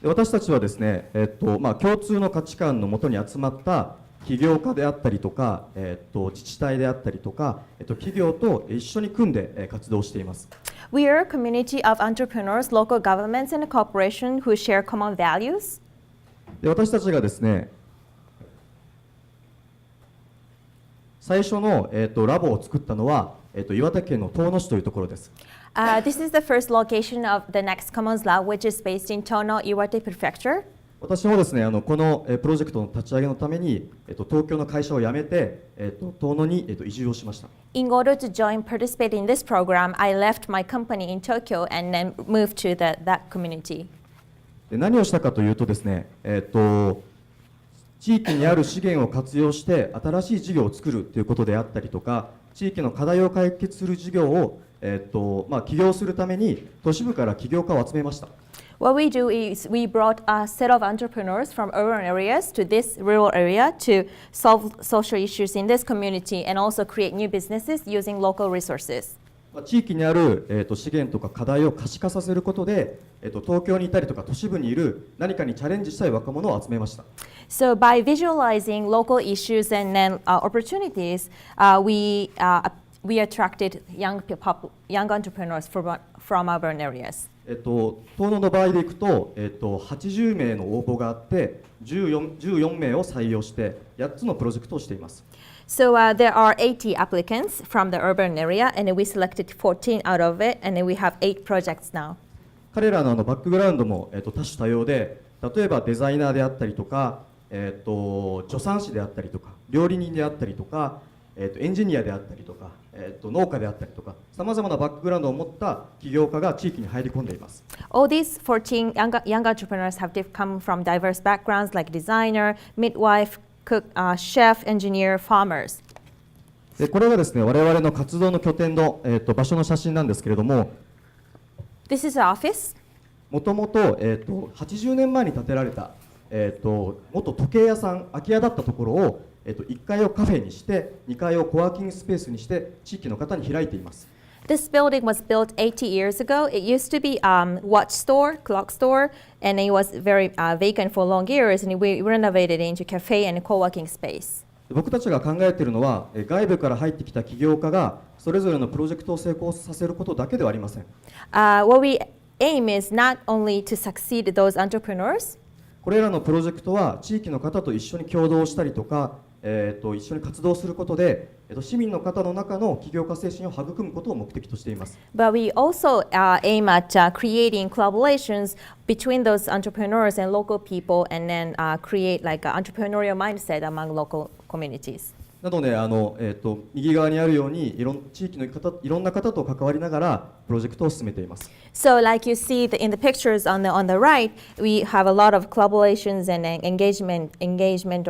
で私たちはですね、共通の価値観のもとに集まった起業家であったりとか、自治体であったりとか、企業と一緒に組んで、活動しています。We are a community of entrepreneurs, local governments, and corporations who share common values. で私たちがですね、最初の、ラボを作ったのは、岩手県の遠野市というところです。This is the first location of the Next Commons Lab, which is based in Tono, Iwate Prefecture. 私もですね、このプロジェクトの立ち上げのために、東京の会社を辞めて、遠野に、移住をしました。In order to participate in this program, I left my company in Tokyo and then moved to that community. で何をしたかというとですね、地域にある資源を活用して新しい事業を作るということであったりとか、地域の課題を解決する事業を、起業するために都市部から起業家を集めました。What we do is we brought a set of entrepreneurs from urban areas to this rural area to solve social issues in this community and also create new businesses using local resources. 地域にある、資源とか課題を可視化させることで、東京にいたりとか都市部にいる何かにチャレンジしたい若者を集めました。So by visualizing local issues and then opportunities, we attracted young entrepreneurs from urban areas. 遠野の場合でいくと、80名の応募があって、14名を採用して8つのプロジェクトをしています。So there are 80 applicants from the urban area, and we selected 14 out of it, and then we have 8 projects now. 彼らのバックグラウンドも、多種多様で、例えばデザイナーであったりとか、助産師であったりとか、料理人であったりとか、エンジニアであったりとか、農家であったりとか、さまざまなバックグラウンドを持った起業家が地域に入り込んでいます。All these 14 young entrepreneurs have come from diverse backgrounds like designer, midwife, cook, chef, engineer, farmers. でこれがですね、我々の活動の拠点の、場所の写真なんですけれども、This is our office. もともと80年前に建てられた、元時計屋さん、空き家だったところを、1階をカフェにして、2階をコワーキングスペースにして、地域の方に開いています。This building was built 80 years ago. It used to be watch store, clock store, and it was very vacant for long years, and we renovated it into cafe and co-working space. 僕たちが考えているのは、外部から入ってきた起業家がそれぞれのプロジェクトを成功させることだけではありません。What we aim is not only to succeed those entrepreneurs. これらのプロジェクトは地域の方と一緒に共同したりとか、一緒に活動することで、市民の方の中の起業家精神を育むことを目的としています。But we also aim at creating collaborations between those entrepreneurs and local people, and then create like an entrepreneurial mindset among local communities. なので右側にあるように地域のいろんな方と関わりながらプロジェクトを進めています。So, like you see in the pictures on the right, we have a lot of collaborations and engagement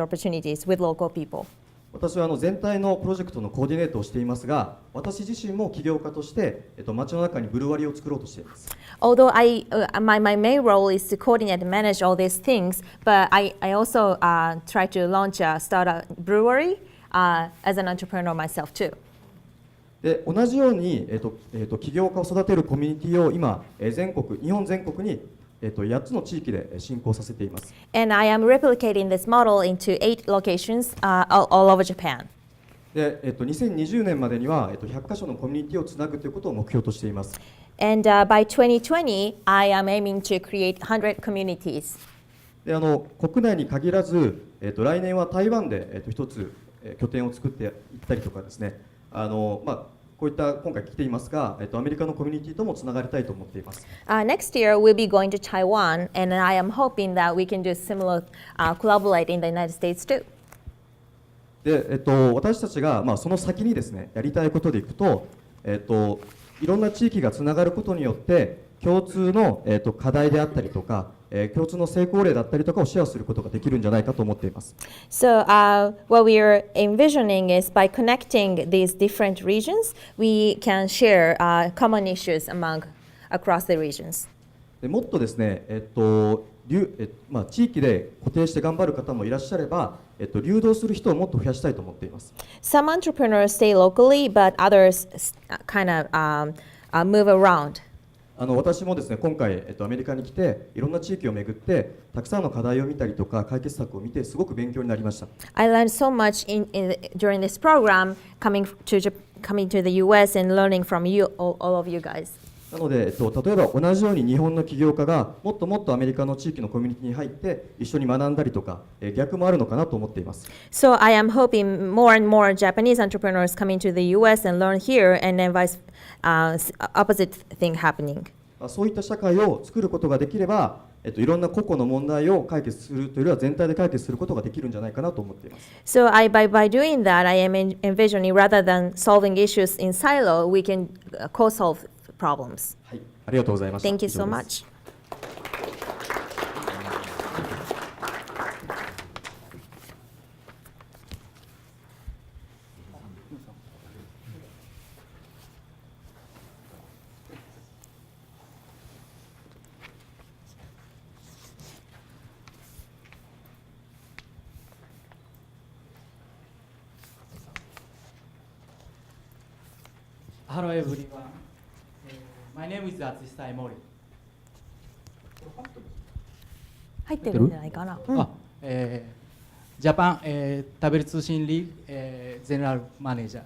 opportunities with local people. 私は全体のプロジェクトのコーディネートをしていますが、私自身も起業家として、街の中にブルワリーを作ろうとしています。Although my main role is to coordinate and manage all these things, but I also try to start a brewery as an entrepreneur myself too. で同じように、起業家を育てるコミュニティを今、日本全国に8つの地域で進行させています。 And I am replicating this model into 8 locations all over Japan. で、2020年までには、100カ所のコミュニティをつなぐということを目標としています。And by 2020, I am aiming to create 100 communities. で国内に限らず、来年は台湾で、一つ、拠点を作っていったりとかですね、こういった今回来ていますが、アメリカのコミュニティともつながりたいと思っています。Next year, we'll be going to Taiwan, and I am hoping that we can do similar collaborate in the United States too. で、私たちが、その先にですね、やりたいことでいくと、いろんな地域がつながることによって共通の、課題であったりとか、共通の成功例だったりとかをシェアすることができるんじゃないかと思っています。So what we are envisioning is by connecting these different regions, we can share common issues across the regions. でもっとですね、地域で固定して頑張る方もいらっしゃれば、流動する人をもっと増やしたいと思っています。Some entrepreneurs stay locally, but others kind of move around. 私もですね、今回、アメリカに来ていろんな地域を巡ってたくさんの課題を見たりとか解決策を見てすごく勉強になりました。 I learned so much during this program coming to the US and learning from all of you guys. なので、例えば同じように日本の起業家がもっともっとアメリカの地域のコミュニティに入って一緒に学んだりとか、逆もあるのかなと思っています。 So I am hoping more and more Japanese entrepreneurs coming to the US and learn here, and then opposite thing happening. そういった社会を作ることができれば、いろんな個々の問題を解決するというよりは全体で解決することができるんじゃないかなと思っています。 So by doing that, I am envisioning rather than solving issues in silo, we can co-solve problems. はい、ありがとうございました。 Thank you so 以上です。 much. Hello everyone. My name is Atsushi Saimori. 入ってるんじゃないかな。ジャパン、食べる通信リーグ、ゼネラルマネージャ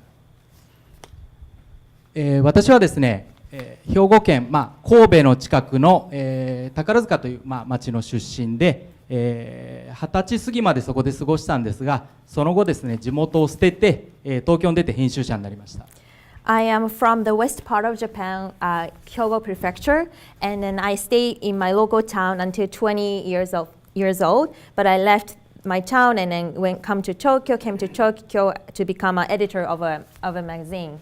ー。私はですね、兵庫県、神戸の近くの、宝塚という、町の出身で、20歳過ぎまでそこで過ごしたんですが、その後ですね、地元を捨てて、東京に出て編集者になりました。I am from the west part of Japan, Hyogo Prefecture, and then I stayed in my local town until 20 years old. But I left my town and then came to Tokyo to become an editor of a magazine.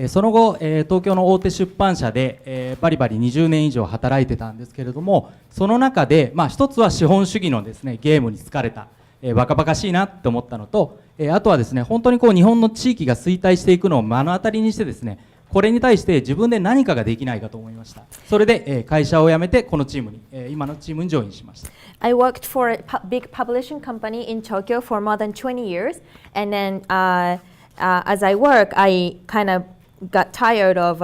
その後、東京の大手出版社で、バリバリ20年以上働いてたんですけれども、その中で、一つは資本主義のですね、ゲームに疲れた。バカバカしいなって思ったのと、あとはですね、本当に日本の地域が衰退していくのを目の当たりにしてですね、これに対して自分で何かができないかと思いました。それで、会社を辞めてこのチームに、今のチームにジョインしました。I worked for a big publishing company in Tokyo for more than 20 years, and then as I work, I kind of got tired of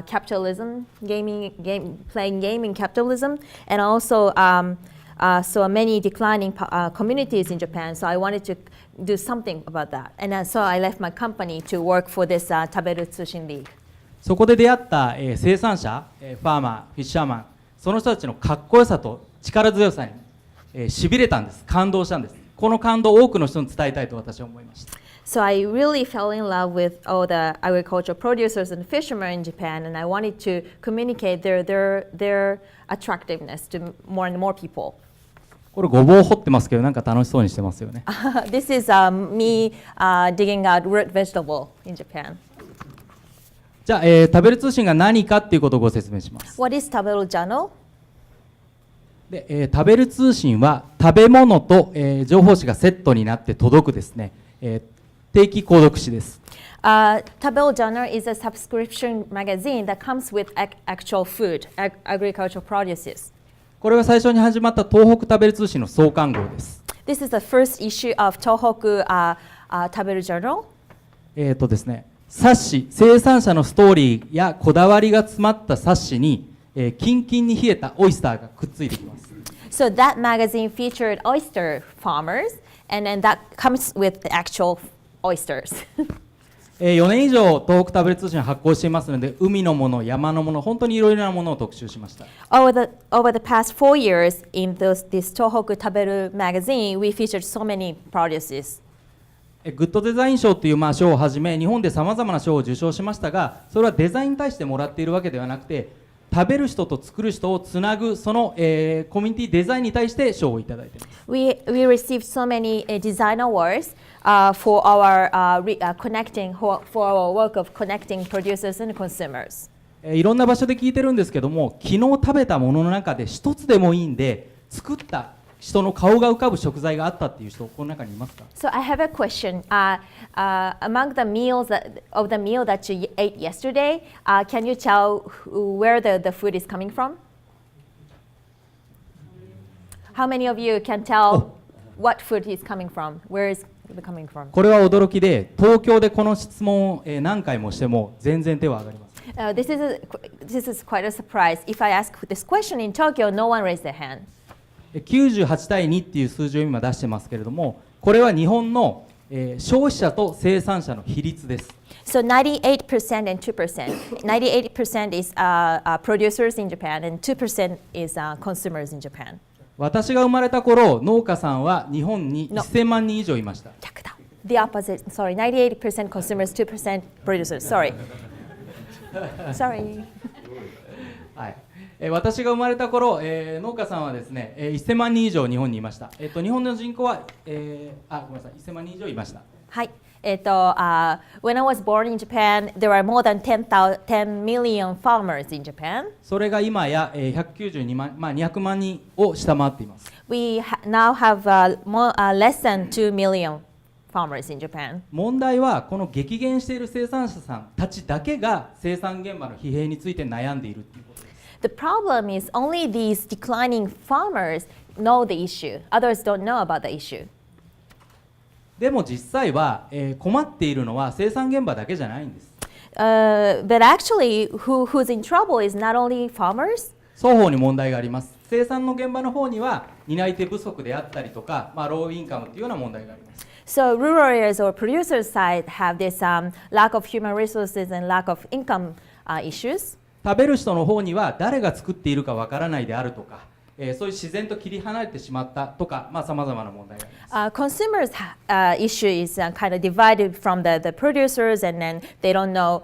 capitalism, playing game in capitalism, and also so many declining communities in Japan. So I wanted to do something about that, and so I left my company to work for this Taberu Tsushin League. そこで出会った、生産者、ファーマー、フィッシャーマン、その人たちのかっこよさと力強さに、しびれたんです。感動したんです。この感動を多くの人に伝えたいと私は思いました。So I really fell in love with all the agricultural producers and fishermen in Japan, and I wanted to communicate their attractiveness to more and more people. これごぼう掘ってますけど、なんか楽しそうにしてますよね。This is me digging out root vegetable in Japan. じゃあ、食べる通信が何かっていうことをご説明します。What is Taberu Journal? で、食べる通信は食べ物と、情報誌がセットになって届くですね、定期購読誌です。Taberu Journal is a subscription magazine that comes with actual food, agricultural produces. これが最初に始まった東北食べる通信の創刊号です。This is the first issue of Tohoku Taberu Journal. ですね、冊子、生産者のストーリーやこだわりが詰まった冊子に、キンキンに冷えたオイスターがくっついてきます。 So that magazine featured oyster farmers, and then that comes with the actual oysters. 4年以上東北食べる通信を発行していますので、海のもの、山のもの、本当にいろいろなものを特集しました。 Over the past 4 years in this Tohoku Taberu magazine, we featured so many produces. グッドデザイン賞という賞をはじめ、日本でさまざまな賞を受賞しましたが、それはデザインに対してもらっているわけではなくて、食べる人と作る人をつなぐその、コミュニティデザインに対して賞をいただいています。 We received so many design awards for our work of connecting producers and consumers. いろんな場所で聞いてるんですけども、昨日食べたものの中で一つでもいいんで、作った人の顔が浮かぶ食材があったっていう人、この中にいますか？ So I have a question. Among the meals of the meal that you ate yesterday, can you tell where the food is coming from? How many of you can tell what food is coming from? Where is it coming from? これは驚きで、東京でこの質問を何回もしても全然手は上がりません。This is quite a surprise. If I ask this question in Tokyo, no one raised their hand. 98対2っていう数字を今出してますけれども、これは日本の、消費者と生産者の比率です。 So 98% and 2%. 98% is producers in Japan, and 2% is consumers in Japan. 私が生まれた頃、農家さんは日本に1000万人以上いました。逆だ。The opposite. Sorry, 98% consumers, 2% producers. Sorry. Sorry. はい。私が生まれた頃、農家さんはですね、1000万人以上日本にいました。日本の人口は、ごめんなさい、1000万人以上いました。はい。When I was born in Japan, there were more than 10 million farmers in Japan. それが今や、192万、200万人を下回っています。We now have less than 2 million farmers in Japan. 問題はこの激減している生産者さんたちだけが生産現場の疲弊について悩んでいるということです。The problem is only these declining farmers know the issue. Others don't know about the issue. でも実際は、困っているのは生産現場だけじゃないんです。But actually, who's in trouble is not only farmers. 双方に問題があります。生産の現場の方には担い手不足であったりとか、ローインカムというような問題があります。So rural areas or producers side have this lack of human resources and lack of income issues. 食べる人の方には誰が作っているかわからないであるとか、そういう自然と切り離れてしまったとか、さまざまな問題があります。Consumers' issue is kind of divided from the producers, and then they don't know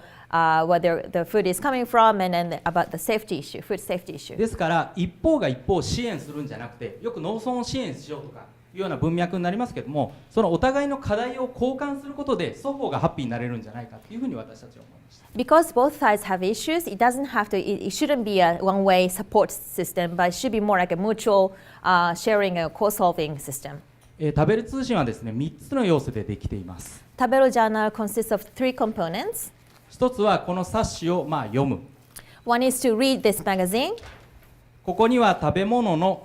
where the food is coming from, and then about the safety issue, food safety issue. ですから一方が一方を支援するんじゃなくて、よく農村を支援しようとかいうような文脈になりますけども、そのお互いの課題を交換することで双方がハッピーになれるんじゃないかというふうに私たちは思いました。Because both sides have issues, it shouldn't be a one-way support system, but it should be more like a mutual sharing and co-solving system. 食べる通信はですね、3つの要素でできています。Taberu Journal consists of 3 components. 一つはこの冊子を読む。One is to read this magazine. ここには食べ物の、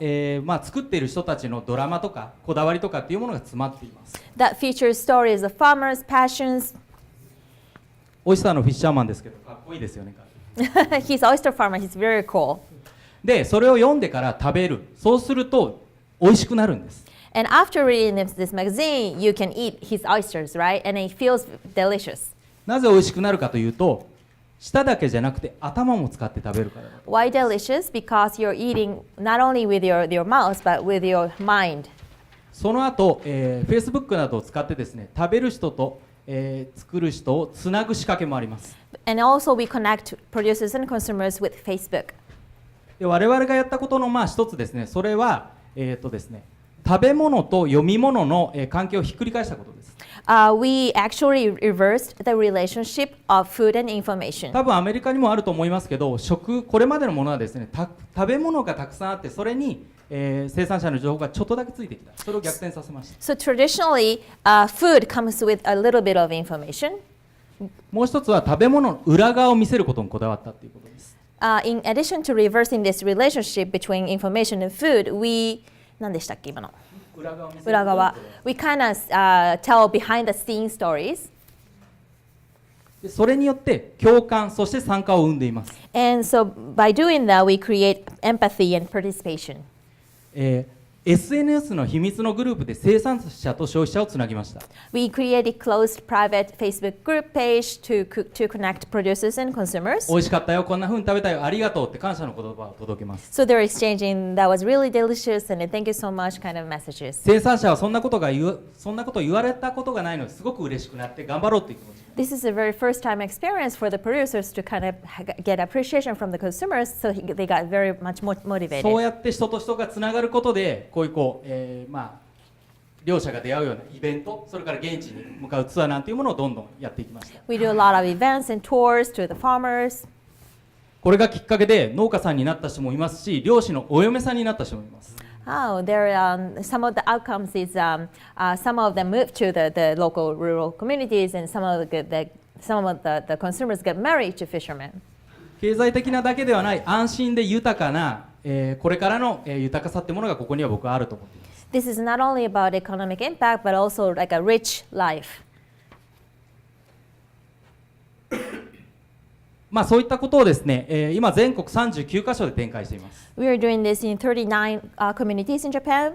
作っている人たちのドラマとかこだわりとかっていうものが詰まっています。That features stories of farmers, passions. オイスターのフィッシャーマンですけど、かっこいいですよね。He's an oyster farmer. He's very cool. で、それを読んでから食べる。そうすると美味しくなるんです。And after reading this magazine, you can eat his oysters, right? And it feels delicious. なぜ美味しくなるかというと、舌だけじゃなくて頭も使って食べるからだと。Why delicious? Because you're eating not only with your mouth, but with your mind. その後、Facebook などを使ってですね、食べる人と、作る人をつなぐ仕掛けもあります。And also we connect producers and consumers with Facebook. で、我々がやったことの一つですね、それは、ですね、食べ物と読み物の、関係をひっくり返したことです。We actually reversed the relationship of food and information. 多分アメリカにもあると思いますけど、これまでのものはですね、食べ物がたくさんあって、それに、生産者の情報がちょっとだけついてきた。それを逆転させました。So traditionally, food comes with a little bit of information. もう一つは食べ物の裏側を見せることにこだわったということです。In addition to reversing this relationship between information and food, we 何でしたっけ今の裏側 We kind of tell behind the scenes stories. でそれによって共感そして参加を生んでいます。 And so by doing that, we create empathy and participation. SNS の秘密のグループで生産者と消費者をつなぎました。 We created closed private Facebook group page to connect producers and consumers. 美味しかったよ、こんな風に食べたよ、ありがとうって感謝の言葉を届けます。 So they're exchanging that was really delicious and thank you so much kind of messages. 生産者はそんなことを言われたことがないのですごく嬉しくなって頑張ろうという気持ち。 This is a very first time experience for the producers to kind of get appreciation from the consumers, so they got very much motivated. そうやって人と人がつながることでこういう両者が出会うようなイベント、それから現地に向かうツアーなんていうものをどんどんやっていきました。 We do a lot of events and tours to the farmers. これがきっかけで農家さんになった人もいますし、漁師のお嫁さんになった人もいます。 Oh, some of the outcomes is some of them move to the local rural communities, and some of the consumers get married to fishermen. 経済的なだけではない安心で豊かな、これからの、豊かさってものがここには僕はあると思っています。 This is not only about economic impact, but also like a rich life. そういったことをですね、今全国39カ所で展開しています。 We are doing this in 39 communities in Japan.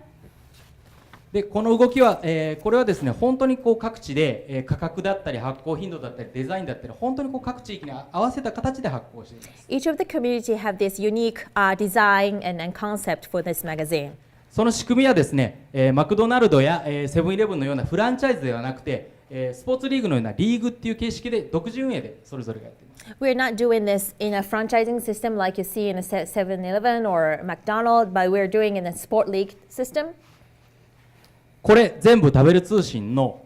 でこの動きは、これはですね本当に各地で、価格だったり発行頻度だったりデザインだったり本当に各地域に合わせた形で発行しています。 Each of the community have this unique design and concept for this magazine. その仕組みはですね、マクドナルドや、セブンイレブンのようなフランチャイズではなくて、スポーツリーグのようなリーグっていう形式で独自運営でそれぞれがやっています。 We're not doing this in a franchising system like you see in a 7-Eleven or McDonald's, but we're doing in a sport league system. これ全部食べる通信の、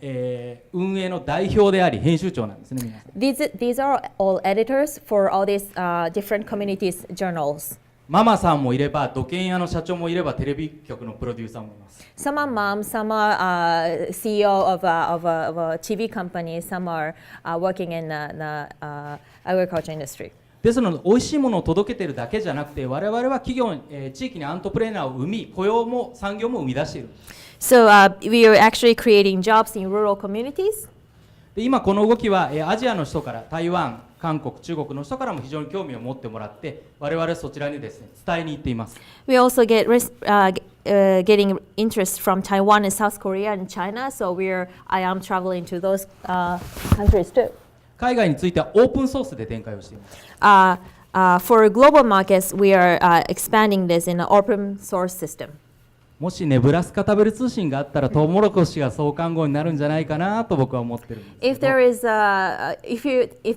運営の代表であり編集長なんですね、皆さん。 These are all editors for all these different communities journals. ママさんもいれば土建屋の社長もいればテレビ局のプロデューサーもいます。 Some are moms, some are CEO of a TV company, some are working in the agriculture industry. ですので美味しいものを届けているだけじゃなくて我々は企業、地域にアントプレーナーを生み雇用も産業も生み出している。 So we are actually creating jobs in rural communities. で今この動きは、アジアの人から台湾、韓国、中国の人からも非常に興味を持ってもらって我々はそちらにですね伝えに行っています。 We also getting interest from Taiwan and South Korea and China. So I am traveling to those countries too. 海外についてはオープンソースで展開をしています。For global markets, we are expanding this in an open source system. もしネブラスカ食べる通信があったらトウモロコシが創刊号になるんじゃないかなと僕は思ってるんですけど。 If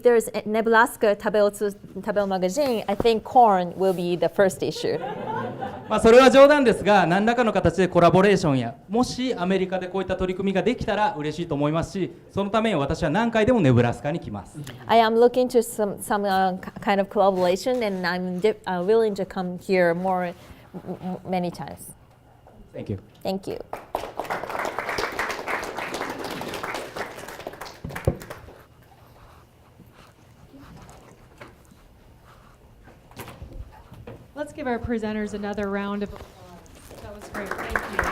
there is a Nebraska Tabel magazine, I think corn will be the first issue. それは冗談ですが何らかの形でコラボレーションやもしアメリカでこういった取り組みができたら嬉しいと思いますしそのために私は何回でもネブラスカに来ます。 I am looking to some kind of collaboration and I'm willing to come here many times. Thank you. Thank you. Let's give our presenters another round of applause. That was great. Thank you.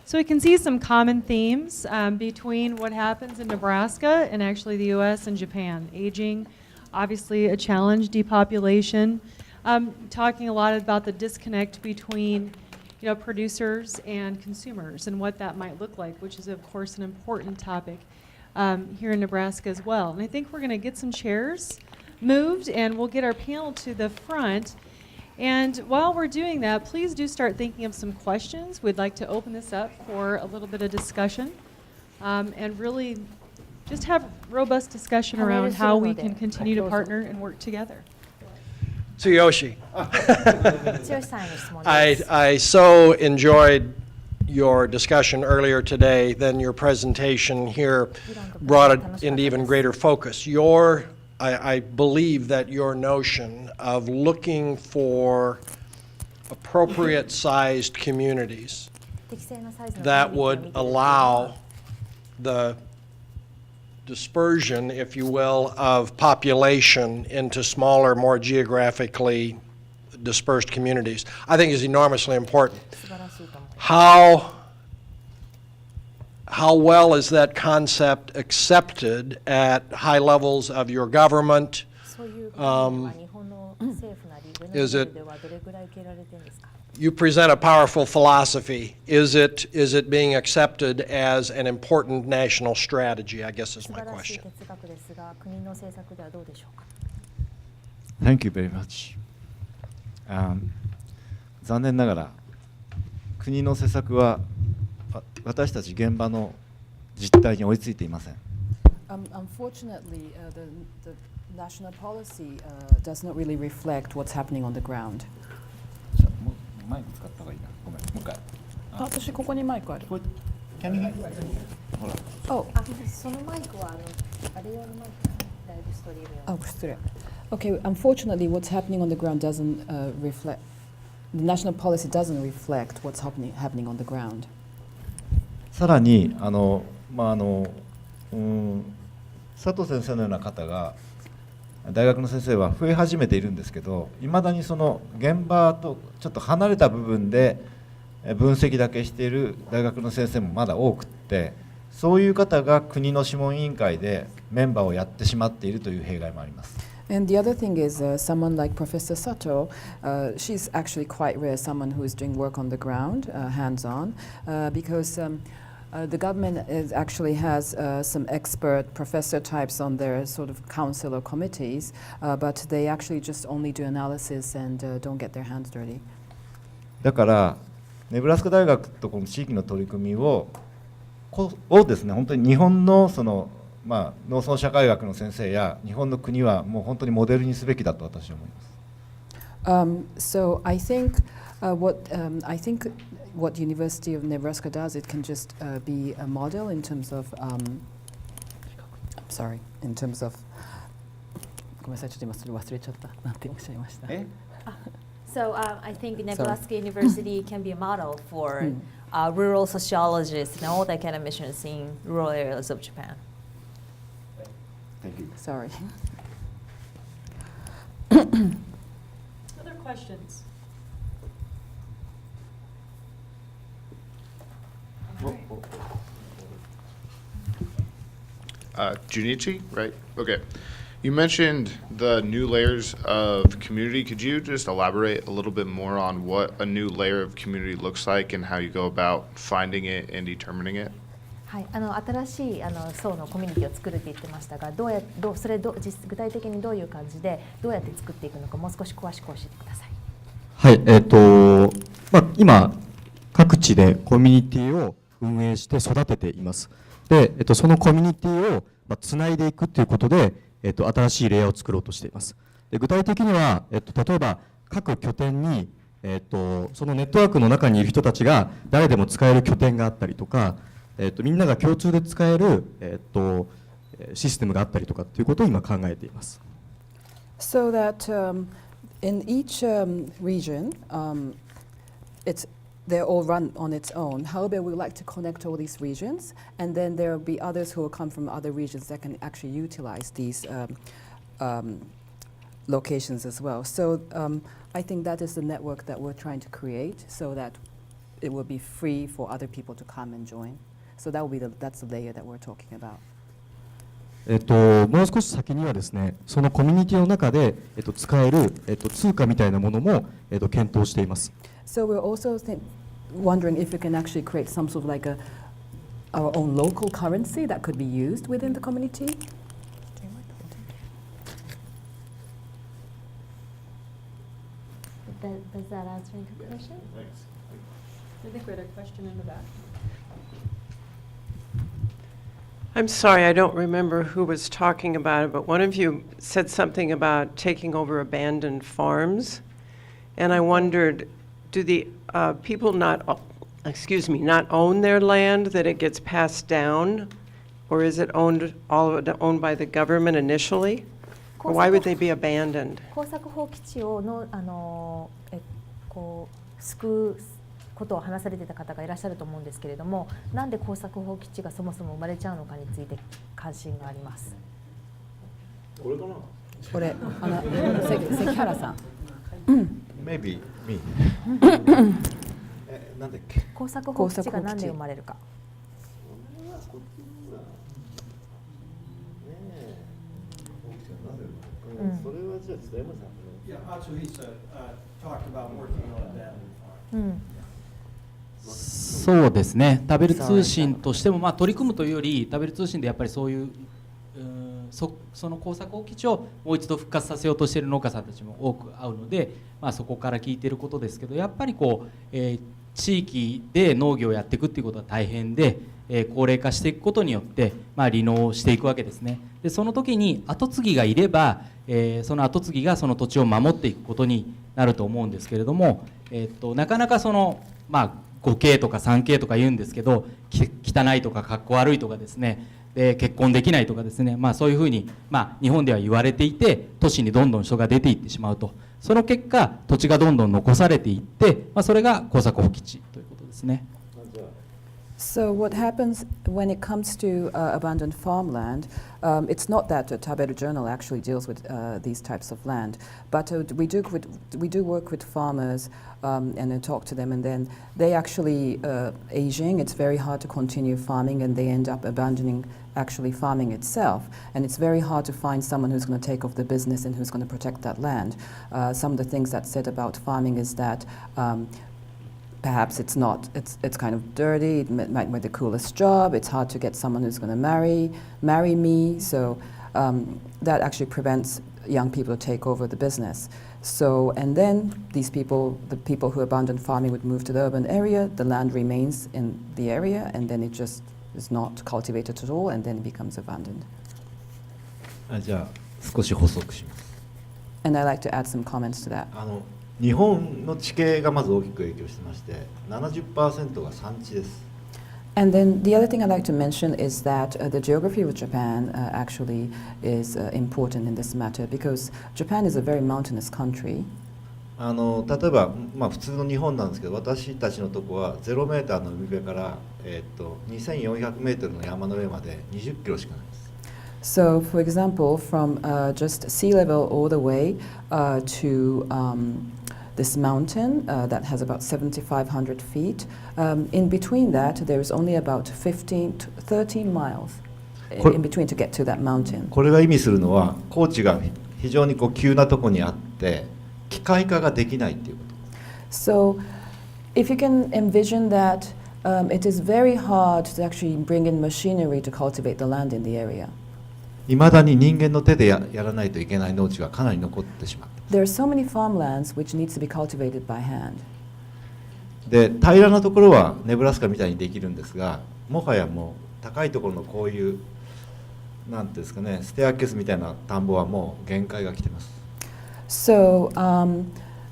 So we can see some common themes between what happens in Nebraska and actually the U.S. and Japan. Aging, obviously a challenge, depopulation. Talking a lot about the disconnect between producers and consumers and what that might look like, which is of course an important topic here in Nebraska as well. And I think we're going to get some chairs moved and we'll get our panel to the front. And while we're doing that, please do start thinking of some questions. We'd like to open this up for a little bit of discussion and really just have robust discussion around how we can continue to partner and work together. Tsuyoshi, It's your sign this morning. I so enjoyed your discussion earlier today, then your presentation here brought it into even greater focus. I believe that your notion of looking for appropriate sized communities that would allow the dispersion, if you will, of population into smaller, more geographically dispersed communities, I think is enormously important. How how well is that concept accepted at high levels of your government? そういう概念は日本の政府なり上のレ is ベ it- ルではどれぐらい受けられてるんですか？ You present a powerful philosophy. Is it being accepted as an important national strategy, I guess is 素 my 晴らしい question. 哲学ですが、国の政策ではどうでしょうか？ Thank you very much. 残念ながら国の施策は私たち現場の実態に追いついていません。 Unfortunately, the national policy does not really reflect what's happening on the ground. じゃあもうマイク使った方がいいな。ごめん、もう一回。私ここにマイクある。ほら。Oh, あ、そのマイクはあれ用のマイク、ライブストリーム用の。 oh, 失礼。Okay, unfortunately, what's happening on the ground doesn't reflect. The national policy doesn't reflect what's happening on the ground. さらに佐藤先生のような方が大学の先生は増え始めているんですけど、いまだにその現場とちょっと離れた部分で分析だけしている大学の先生もまだ多くって、そういう方が国の諮問委員会でメンバーをやってしまっているという弊害もあります。 And the other thing is someone like Professor Sato, she's actually quite rare, someone who is doing work on the ground, hands-on, because the government actually has some expert professor types on their sort of council or committees, but they actually just only do analysis and don't get their hands dirty. だからネブラスカ大学とこの地域の取り組みをですね、本当に日本のその農村社会学の先生や日本の国はもう本当にモデルにすべきだと私は思います。So I think what University of Nebraska does, it can just be a model in terms of, in terms of, ごめんなさい、ちょっと今それ忘れちゃった。なんておっしゃいました？ So I think Nebraska University can be a model for rural sociologists and all the academicians in rural areas of Japan. Thank you. Sorry. Other questions? Junichi, right? Okay. You mentioned the new layers of community. Could you just elaborate a little bit more on what a new layer of community looks like and how you go about finding it and determining it? はい、新しい層のコミュニティを作るって言ってましたが、具体的にどういう感じでどうやって作っていくのか、もう少し詳しく教えてください。はい、今各地でコミュニティを運営して育てています。で、そのコミュニティをつないでいくということで、新しいレイヤーを作ろうとしています。で、具体的には、例えば各拠点に、そのネットワークの中にいる人たちが誰でも使える拠点があったりとか、みんなが共通で使える、システムがあったりとかっていうことを今考えています。So that in each region, they're all run on its own. However, we would like to connect all these regions, and then there will be others who will come from other regions that can actually utilize these locations as well. So I think that is the network that we're trying to create, so that it will be free for other people to come and join. So that will be that's the layer that we're talking about. もう少し先にはですね、そのコミュニティの中で、使える、通貨みたいなものも、検討しています。So we're also wondering if we can actually create some sort of like our own local currency that could be used within the community. Does that answer your question? Thanks. I think we had a question in the back. I'm sorry, I don't remember who was talking about it, but one of you said something about taking over abandoned farms. And I wondered, do the people not own their land, that it gets passed down? Or is it owned by the government initially? Or why would they be abandoned? 耕作放棄地を救うことを話されてた方がいらっしゃると思うんですけれども、なんで耕作放棄地がそもそも生まれちゃうのかについて関心があります。これかな。これ、関原さん。Maybe me. なんだっけ。耕作放棄地がなんで生まれるか。それはじゃあ津田山さん。 Yeah, Atsuhisa talked about working on that. そうですね、食べる通信としても、取り組むというより、食べる通信でやっぱりそういう、その耕作放棄地をもう一度復活させようとしている農家さんたちも多く会うので、そこから聞いていることですけど、やっぱり地域で農業をやっていくっていうことは大変で、高齢化していくことによって、離農していくわけですね。でその時に後継ぎがいれば、その後継ぎがその土地を守っていくことになると思うんですけれども、なかなかその5K とか 3K とか言うんですけど、汚いとかかっこ悪いとかですね、で結婚できないとかですね、そういうふうに、日本では言われていて、都市にどんどん人が出ていってしまうと、その結果土地がどんどん残されていって、それが耕作放棄地ということですね。So what happens when it comes to abandoned farmland, it's not that Taberu Journal actually deals with these types of land, but we do work with farmers and then talk to them, and then they actually aging, it's very hard to continue farming, and they end up abandoning actually farming itself, and it's very hard to find someone who's going to take off the business and who's going to protect that land. Some of the things that's said about farming is that perhaps it's kind of dirty, it might be the coolest job, it's hard to get someone who's going to marry me, so that actually prevents young people to take over the business. So, and then the people who abandon farming would move to the urban area, the land remains in the area, and then it just is not cultivated at all, and then it becomes abandoned. じゃあ少し補足します。 And I'd like to add some comments to that. 日本の地形がまず大きく影響してまして、70% が山地です。And then the other thing I'd like to mention is that the geography of Japan actually is important in this matter, because Japan is a very mountainous country. 例えば、普通の日本なんですけど、私たちのとこは0メーターの海辺から、2400メートルの山の上まで20キロしかないです。So, for example, from just sea level all the way to this mountain that has about 7,500 feet, in between that there is only about 15 to 13 miles in between to get to that mountain. これが意味するのは、高地が非常に急なところにあって、機械化ができないっていうこと。So, if you can envision that, it is very hard to actually bring in machinery to cultivate the land in the area. いまだに人間の手でやらないといけない農地がかなり残ってしまって。There are so many farmlands which needs to be cultivated by hand. で、平らなところはネブラスカみたいにできるんですが、もはやもう高いところのこういうなんていうんですかね、ステアケースみたいな田んぼはもう限界が来てます。So,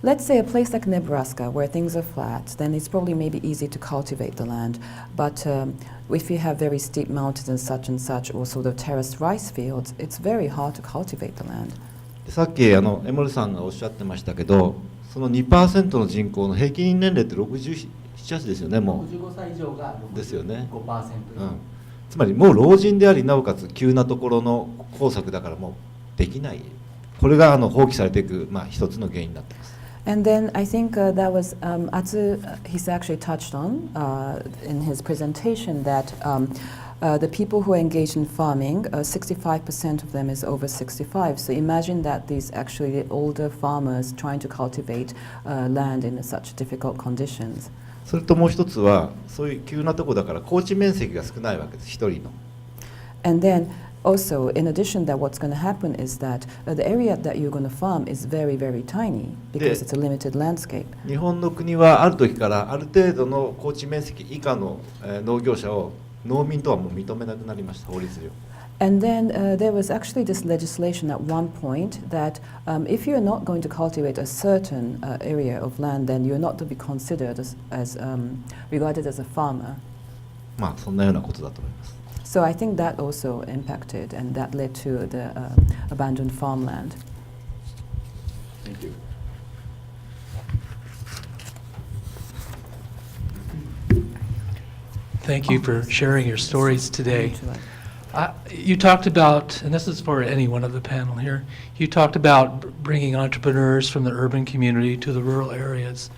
let's say a place like Nebraska where things are flat, then it's probably maybe easy to cultivate the land. But if you have very steep mountains and such, or sort of terraced rice fields, it's very hard to cultivate the land. さっき江森さんがおっしゃってましたけど、その 2% の人口の平均年齢って67、8ですよね、もう。65歳以上がですよね。5%。つまりもう老人であり、なおかつ急なところの耕作だからもうできない。これが放棄されていく、一つの原因になっています。And then I think that was Atsu, he's actually touched on in his presentation that the people who are engaged in farming, 65% of them is over 65. So imagine that these actually older farmers trying to cultivate land in such difficult conditions. それともう一つは、そういう急なところだから耕地面積が少ないわけです、一人の。And then also, in addition, that what's going to happen is that the area that you're going to farm is very, very tiny because it's a limited landscape. 日本の国はある時からある程度の耕地面積以下の農業者を農民とはもう認めなくなりました、法律上。And then there was actually this legislation at one point that if you're not going to cultivate a certain area of land, then you're not to be considered as regarded as a farmer. そんなようなことだと思います。So I think that also impacted, and that led to the abandoned farmland. Thank you. Thank you for sharing your stories today. You talked about, and this is for anyone of the panel here, you talked about bringing entrepreneurs from the urban community to the rural areas.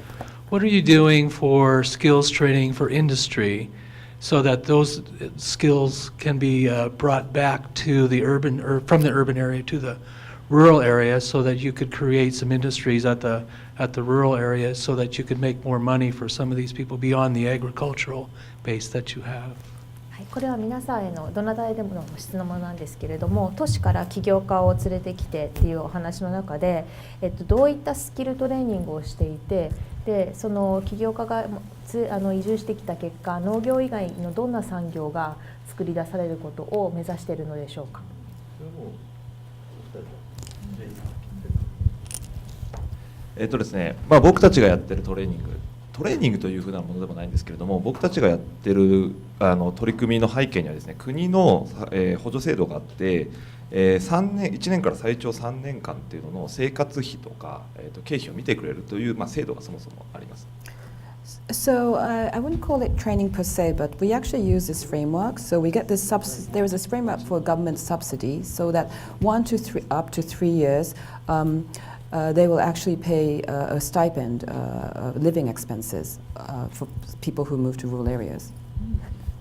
What are you doing for skills training for industry so that those skills can be brought back to the urban, or from the urban area to the rural area, so that you could create some industries at the rural area, so that you could make more money for some of these people beyond the agricultural base that you have. はい、これは皆さんへのどなたへでもの質問なんですけれども、都市から起業家を連れてきてっていうお話の中で、どういったスキルトレーニングをしていて、でその起業家が移住してきた結果、農業以外のどんな産業が作り出されることを目指しているのでしょうか。ですね、僕たちがやってるトレーニングというふうなものでもないんですけれども、僕たちがやってる取り組みの背景にはですね、国の、補助制度があって、1年から最長3年間っていうのの生活費とか、経費を見てくれるという、制度がそもそもあります。So I wouldn't call it training per se, but we actually use this framework. So we get this there is this framework for government subsidy, so that 1 to 3 up to 3 years. They will actually pay a stipend, living expenses for people who move to rural areas.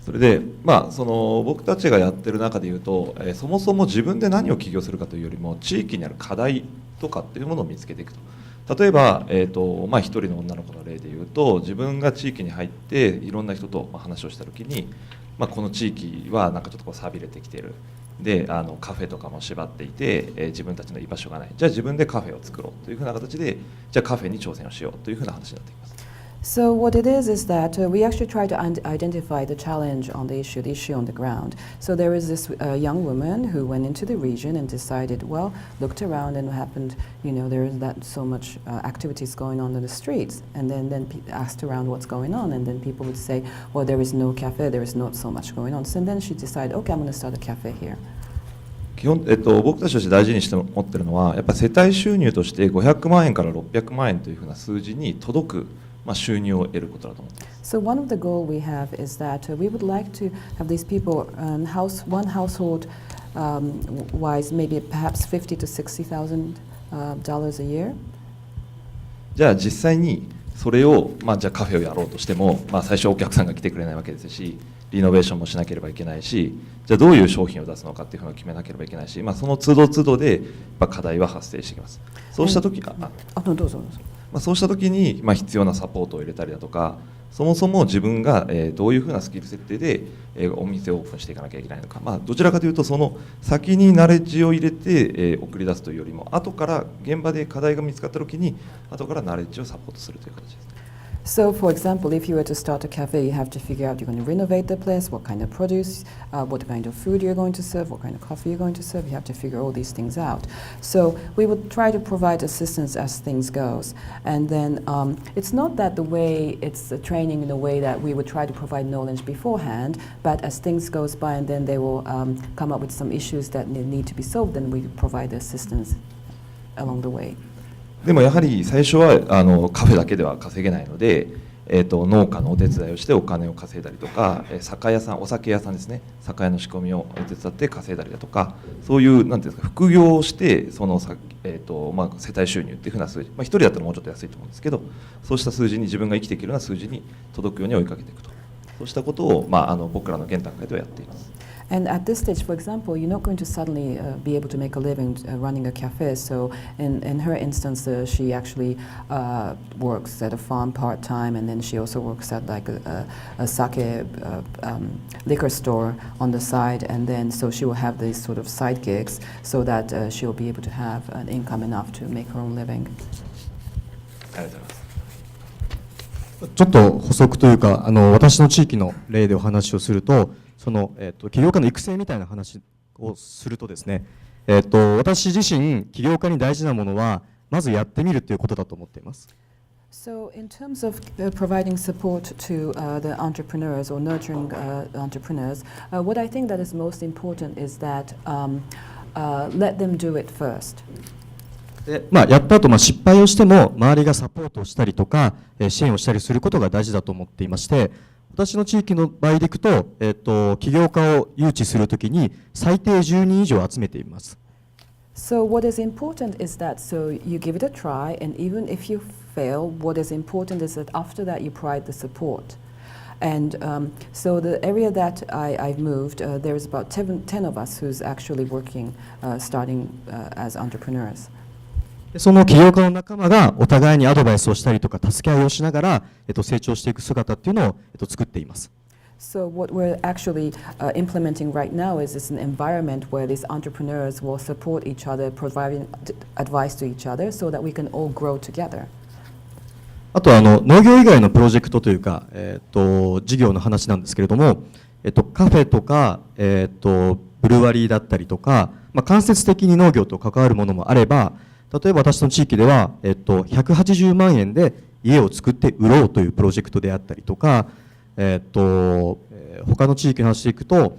それで、その僕たちがやってる中でいうと、そもそも自分で何を起業するかというよりも地域にある課題とかっていうものを見つけていくと。例えば、一人の女の子の例でいうと、自分が地域に入っていろんな人と話をした時に、この地域はなんかちょっと寂れてきてる。でカフェとかも縛っていて、自分たちの居場所がない。じゃあ自分でカフェを作ろうというふうな形で、じゃあカフェに挑戦をしようというふうな話になっています。So what it is that we actually try to identify the challenge on the issue on the ground. So there is this young woman who went into the region and decided, well, looked around and happened, there is that so much activities going on in the streets, and then asked around what's going on, and then people would say, well, there is no cafe, there is not so much going on. So then she decided, okay, I'm going to start a cafe here. 基本僕たちとして大事にして持ってるのは、やっぱり世帯収入として500万円から600万円というふうな数字に届く収入を得ることだと思っています。So one of the goal we have is that we would like to have these people one household wise maybe perhaps $50,000 to $60,000 a year. じゃあ実際にそれをじゃあカフェをやろうとしても、最初お客さんが来てくれないわけですし、リノベーションもしなければいけないし、じゃあどういう商品を出すのかっていうのを決めなければいけないし、その都度都度で課題は発生してきます。そうした時そうした時に必要なサポートを入れたりだとか、そもそも自分がどういうふうなスキル設定でお店をオープンしていかなきゃいけないのか、どちらかというとその先にナレッジを入れて送り出すというよりも、後から現場で課題が見つかった時に後からナレッジをサポートするという形です。So, for example, if you were to start a cafe, you have to figure out you're going to renovate the place, what kind of produce, what kind of food you're going to serve, what kind of coffee you're going to serve. You have to figure all these things out. So we would try to provide assistance as things goes. And then it's not that the way it's training in a way that we would try to provide knowledge beforehand, but as things goes by and then they will come up with some issues that need to be solved, then we provide the assistance along the way. でもやはり最初はカフェだけでは稼げないので、農家のお手伝いをしてお金を稼いだりとか、酒屋さん、お酒屋さんですね、酒屋の仕込みを手伝って稼いだりだとか、そういうなんていうんですか、副業をしてその世帯収入っていうふうな数字、一人だったらもうちょっと安いと思うんですけど、そうした数字に自分が生きていけるような数字に届くように追いかけていくと、そうしたことを僕らの現段階ではやっています。And at this stage, for example, you're not going to suddenly be able to make a living running a cafe. So in her instance, she actually works at a farm part-time, and then she also works at like a sake liquor store on the side. And then so she will have these sort of side gigs so that she'll be able to have an income enough to make her own living. ありがとうございます。ちょっと補足というか、私の地域の例でお話をすると、その起業家の育成みたいな話をするとですね、私自身起業家に大事なものはまずやってみるということだと思っています。So in terms of providing support to the entrepreneurs or nurturing entrepreneurs, what I think that is most important is that let them do it first. でやった後、失敗をしても周りがサポートをしたりとか支援をしたりすることが大事だと思っていまして、私の地域の場合でいくと、起業家を誘致するときに最低10人以上集めています。So what is important is that so you give it a try, and even if you fail, what is important is that after that you provide the support. And so the area that I've moved, there's about 10 of us who's actually working, starting as entrepreneurs. でその起業家の仲間がお互いにアドバイスをしたりとか助け合いをしながら、成長していく姿っていうのを、作っています。So what we're actually implementing right now is an environment where these entrepreneurs will support each other, providing advice to each other so that we can all grow together. あと農業以外のプロジェクトというか、事業の話なんですけれども、カフェとか、ブルワリーだったりとか、間接的に農業と関わるものもあれば、例えば私の地域では、180万円で家を作って売ろうというプロジェクトであったりとか、他の地域の話でいくと、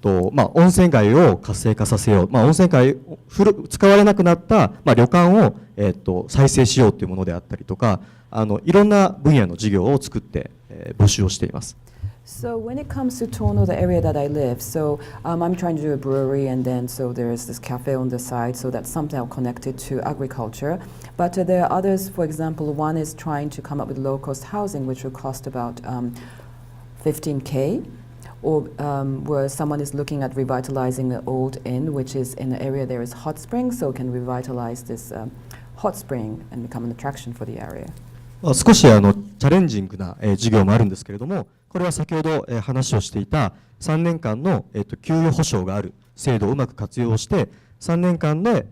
温泉街を活性化させよう、温泉街使われなくなった、旅館を、再生しようというものであったりとか、いろんな分野の事業を作って、募集をしています。So when it comes to Tono, the area that I live, so I'm trying to do a brewery, and then so there's this cafe on the side, so that's somehow connected to agriculture. But there are others, for example, one is trying to come up with low-cost housing, which will cost about 15K, or where someone is looking at revitalizing an old inn, which is in an area there is hot springs, so can revitalize this hot spring and become an attraction for the area. 少しチャレンジングな、事業もあるんですけれども、これは先ほど、話をしていた3年間の、給与保障がある制度をうまく活用して、3年間で、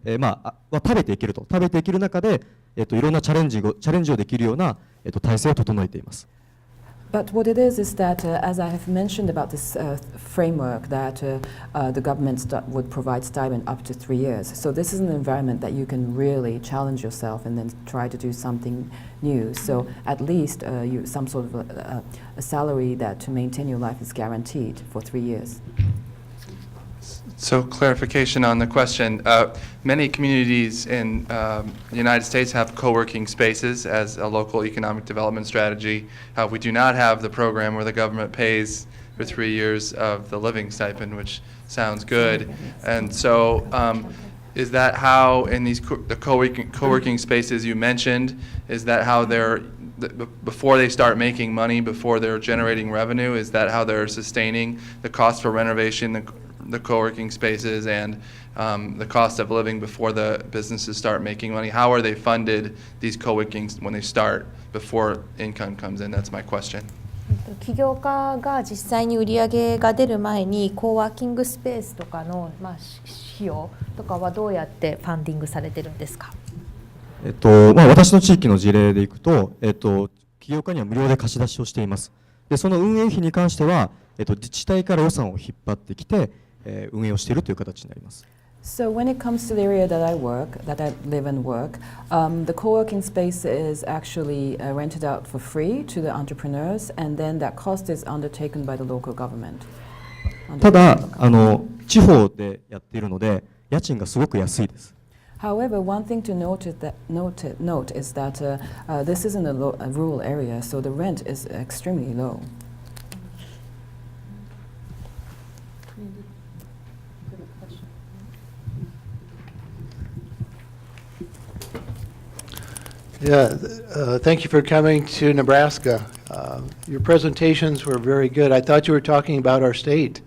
食べていけると、食べていける中で、いろんなチャレンジをできるような、体制を整えています。But what it is that, as I have mentioned about this framework, that the government would provide stipend up to 3 years. So this is an environment that you can really challenge yourself and then try to do something new. So at least some sort of a salary that to maintain your life is guaranteed for 3 years. So clarification on the question. Many communities in the United States have co-working spaces as a local economic development strategy. We do not have the program where the government pays for 3 years of the living stipend, which sounds good. And so is that how in these the co-working spaces you mentioned, is that how they're, before they start making money, before they're generating revenue, is that how they're sustaining the cost for renovation, the co-working spaces, and the cost of living before the businesses start making money? How are they funded, these co-workings, when they start, before income comes in? That's my question. 起業家が実際に売り上げが出る前にコーワーキングスペースとかの、費用とかはどうやってファンディングされてるんですか？私の地域の事例でいくと、起業家には無料で貸し出しをしています。で、その運営費に関しては、自治体から予算を引っ張ってきて、運営をしているという形になります。So when it comes to the area that I live and work, the co-working space is actually rented out for free to the entrepreneurs, and then that cost is undertaken by the local government. ただ、地方でやっているので、家賃がすごく安いです。However, one thing to note is that this is in a rural area, so the rent is extremely low. Yeah, thank you for coming to Nebraska. Your presentations were very good. I thought you were talking about our state.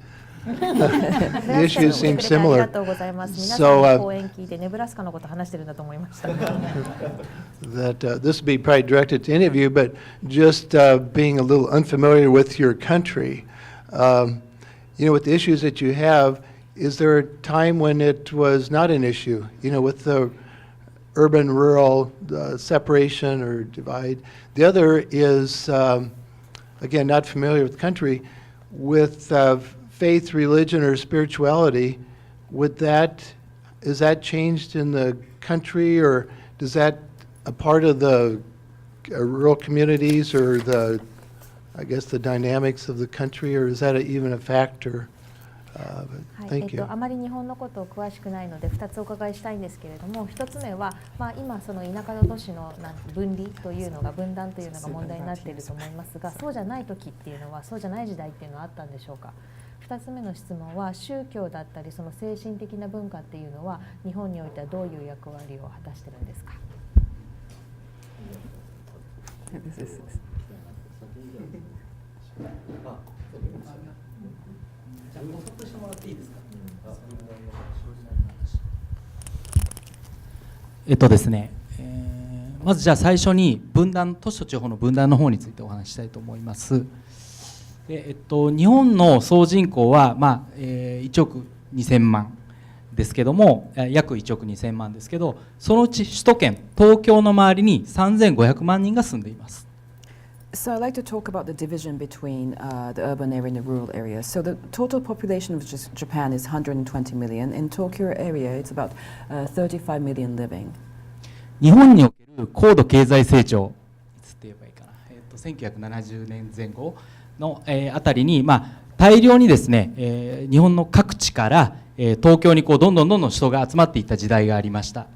The issues seem similar. So that this would be probably directed to any of you, but just being a little unfamiliar with your country, with the issues that you have, is there a time when it was not an issue? With the urban-rural separation or divide. The other is, again, not familiar with the country, with faith, religion, or spirituality. Is that changed in the country, or does that a part of the rural communities, or the dynamics of the country, or is that even a factor? Thank you. あまり日本のことを詳しくないので2つお伺いしたいんですけれども、1つ目は、今その田舎の都市の分離というのが分断というのが問題になっていると思いますが、そうじゃない時っていうのは、そうじゃない時代っていうのはあったんでしょうか。2つ目の質問は、宗教だったりその精神的な文化っていうのは日本においてはどういう役割を果たしてるんですか。ですね、まずじゃあ最初に分断、都市と地方の分断の方についてお話ししたいと思います。で日本の総人口は、1億2000万ですけども、約1億2000万ですけど、そのうち首都圏、東京の周りに3500万人が住んでいます。So I'd like to talk about the division between the urban area and the rural area. So the total population of Japan is 120 million. In Tokyo area, it's about 35 million living. 日本における高度経済成長、いつって言えばいいかな、1970年前後の、あたりに、大量にですね、日本の各地から、東京にこうどんどん人が集まっていった時代がありました。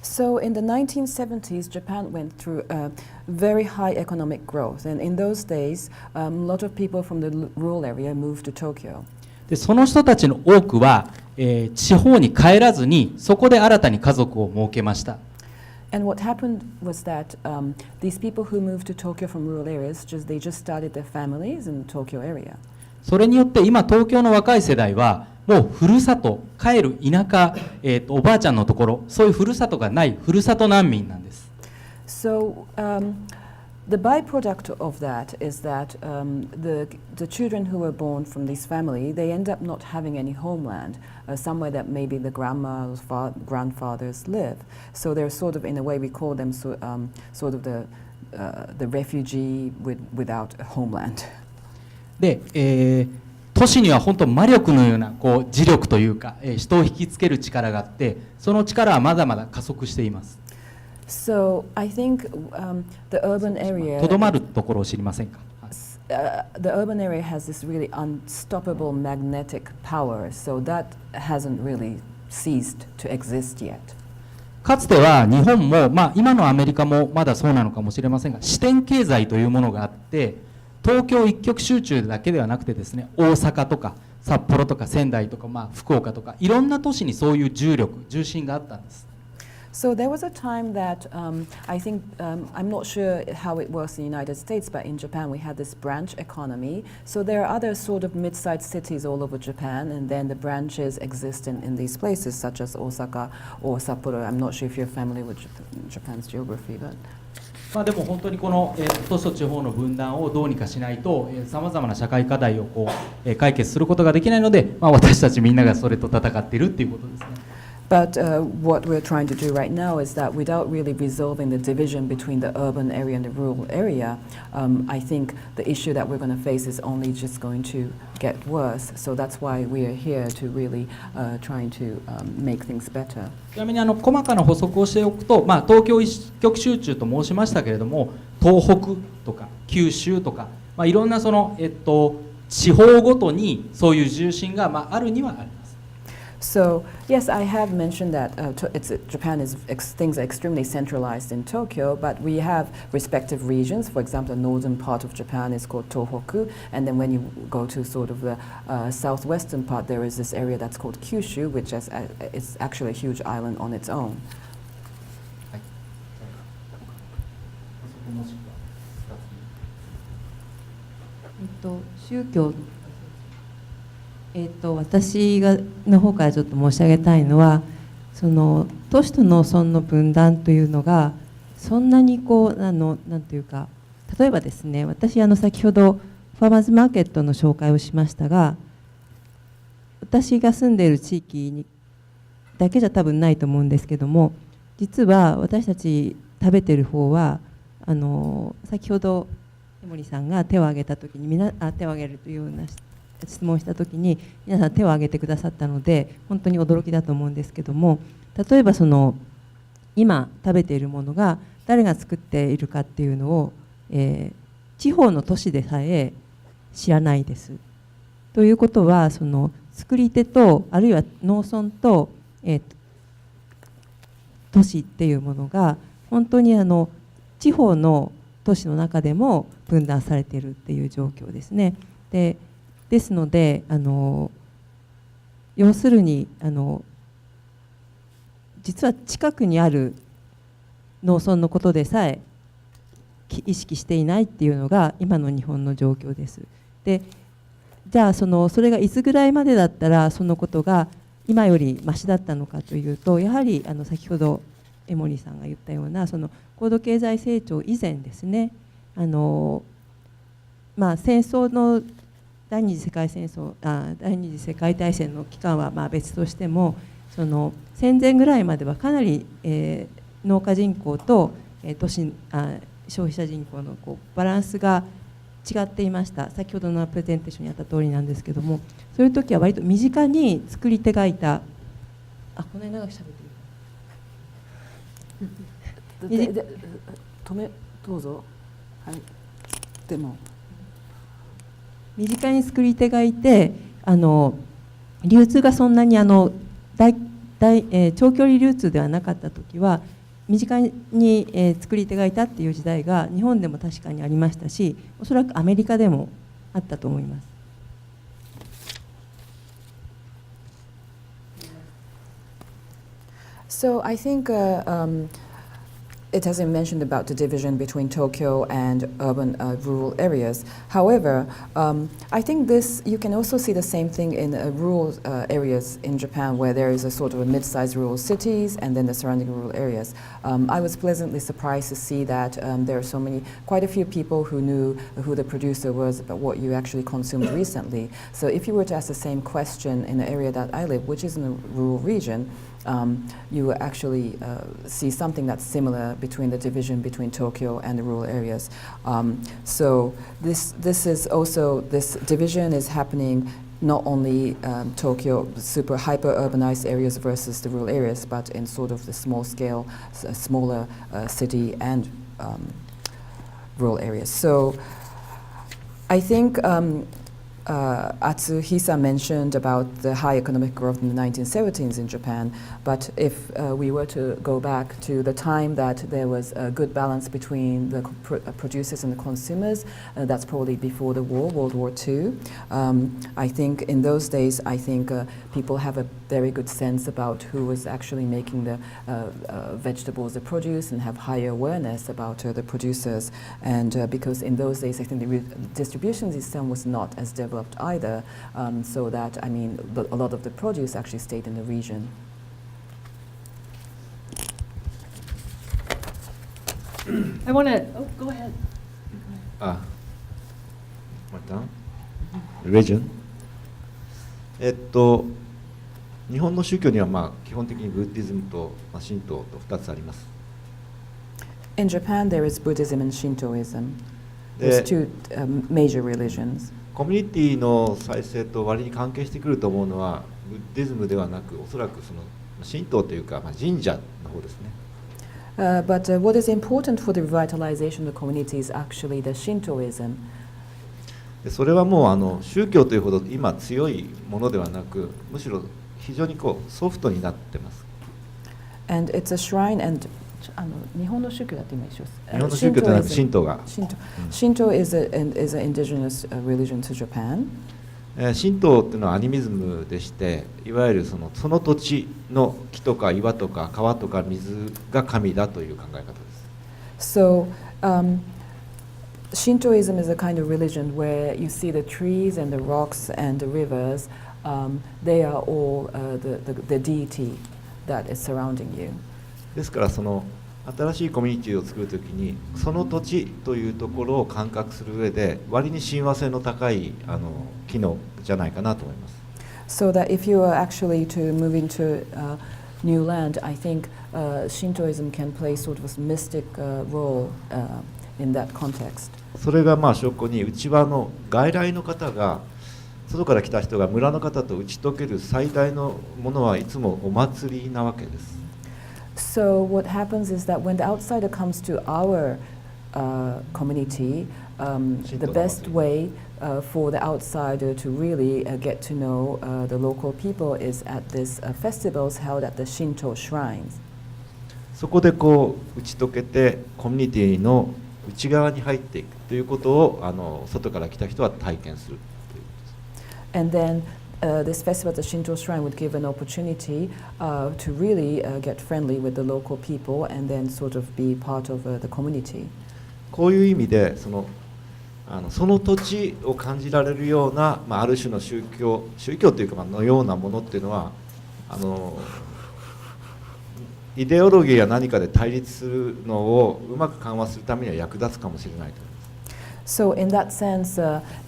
So in the 1970s, Japan went through a very high economic growth, and in those days, a lot of people from the rural area moved to Tokyo. でその人たちの多くは、地方に帰らずにそこで新たに家族を設けました。And what happened was that these people who moved to Tokyo from rural areas, they just started their families in the Tokyo area. それによって今東京の若い世代はもうふるさと、帰る田舎、おばあちゃんのところ、そういうふるさとがないふるさと難民なんです。So the byproduct of that is that the children who were born from this family, they end up not having any homeland, somewhere that maybe the grandmas, grandfathers live. So they're sort of, in a way, we call them sort of the refugee without a homeland. で、都市には本当魔力のようなこう磁力というか、人を引きつける力があって、その力はまだまだ加速しています。So I think the urban area. とどまるところを知りませんか。The urban area has this really unstoppable magnetic power, so that hasn't really ceased to exist yet. かつては日本も、今のアメリカもまだそうなのかもしれませんが、視点経済というものがあって、東京一極集中だけではなくてですね、大阪とか札幌とか仙台とか、福岡とかいろんな都市にそういう重心があったんです。So there was a time that I think I'm not sure how it works in the United States, but in Japan we had this branch economy. So there are other sort of mid-sized cities all over Japan, and then the branches exist in these places, such as Osaka or Sapporo. I'm not sure if you're familiar with Japan's geography, but. でも本当にこの、都市と地方の分断をどうにかしないとさまざまな社会課題をこう、解決することができないので、私たちみんながそれと戦っているっていうことですね。But what we're trying to do right now is that without really resolving the division between the urban area and the rural area, I think the issue that we're going to face is only just going to get worse. So that's why we are here to really trying to make things better. ちなみに細かな補足をしておくと、東京一極集中と申しましたけれども、東北とか九州とか、いろんなその、地方ごとにそういう重心が、あるにはあります。So yes, I have mentioned that Japan things are extremely centralized in Tokyo, but we have respective regions. For example, the northern part of Japan is called Tohoku, and then when you go to sort of the southwestern part, there is this area that's called Kyushu, which is actually a huge island on its own. 宗教私の方からちょっと申し上げたいのは、その都市と農村の分断というのがそんなにこうなんていうか、例えばですね、私先ほどファーマーズマーケットの紹介をしましたが、私が住んでいる地域にだけじゃ多分ないと思うんですけども、実は私たち食べてる方は先ほど江森さんが手を挙げた時に手を挙げるというような質問したときに皆さん手を挙げてくださったので本当に驚きだと思うんですけども、例えば今食べているものが誰が作っているかっていうのを、地方の都市でさえ知らないです。ということは作り手とあるいは農村と、都市っていうものが本当に地方の都市の中でも分断されているっていう状況ですね。ですので要するに実は近くにある農村のことでさえ意識していないっていうのが今の日本の状況です。でじゃあそれがいつぐらいまでだったらそのことが今よりマシだったのかというと、やはり先ほど江森さんが言ったような高度経済成長以前ですね、戦争の第二次世界大戦の期間は別としても、戦前ぐらいまではかなり、農家人口と、消費者人口のバランスが違っていました。先ほどのプレゼンテーションにあった通りなんですけども、そういう時は割と身近に作り手がいた。こんなに長くしゃべってる。どうぞ。はい。でも身近に作り手がいて、流通がそんなに長距離流通ではなかった時は身近に、作り手がいたっていう時代が日本でも確かにありましたし、おそらくアメリカでもあったと思います。So I think it has been mentioned about the division between Tokyo and urban rural areas. However, I think you can also see the same thing in rural areas in Japan, where there is a sort of a mid-sized rural cities and then the surrounding rural areas. I was pleasantly surprised to see that there are quite a few people who knew who the producer was, about what you actually consumed recently. So if you were to ask the same question in the area that I live, which is in a rural region, you will actually see something that's similar between the division between Tokyo and the rural areas. So this division is happening not only Tokyo, super hyper-urbanized areas versus the rural areas, but in sort of the small scale, smaller city and rural areas. So I think Atsuhisa mentioned about the high economic growth in the 1970s in Japan, but if we were to go back to the time that there was a good balance between the producers and the consumers, that's probably before the war, World War II. I think in those days, people have a very good sense about who was actually making the vegetables, the produce, and have higher awareness about the producers. And because in those days, I think the distribution system was not as developed either, so that, a lot of the produce actually stayed in the region. I want to, go ahead. Religion? 日本の宗教には基本的にブッディズムと神道と2つあります。In Japan, there is Buddhism and Shintoism. There's two major religions. コミュニティの再生と割に関係してくると思うのはブッディズムではなく、おそらくその神道というか神社の方ですね。But what is important for the revitalization of the community is actually the Shintoism. それはもう宗教というほど今強いものではなく、むしろ非常にソフトになってます。And it's a shrine and 日本の宗教だって今一緒です。日本の宗教というのは神道が。Shinto is an indigenous religion to Japan. 神道っていうのはアニミズムでして、いわゆるその土地の木とか岩とか川とか水が神だという考え方です。So, Shintoism is a kind of religion where you see the trees and the rocks and the rivers. They are all the deity that is surrounding you. ですから新しいコミュニティを作るときにその土地というところを感覚する上で割に親和性の高い機能じゃないかなと思います。So that if you are actually to move into new land, I think Shintoism can play sort of a mystic role in that context. それが証拠に内輪の外来の方が外から来た人が村の方と打ち解ける最大のものはいつもお祭りなわけです。So what happens is that when the outsider comes to our community, the best way for the outsider to really get to know the local people is at these festivals held at the Shinto shrines. そこで打ち解けてコミュニティの内側に入っていくということを外から来た人は体験するということです。And then this festival at the Shinto shrine would give an opportunity to really get friendly with the local people and then sort of be part of the community. こういう意味でその土地を感じられるような、ある種の宗教というか、のようなものっていうのはイデオロギーや何かで対立するのをうまく緩和するためには役立つかもしれないと思います。So in that sense,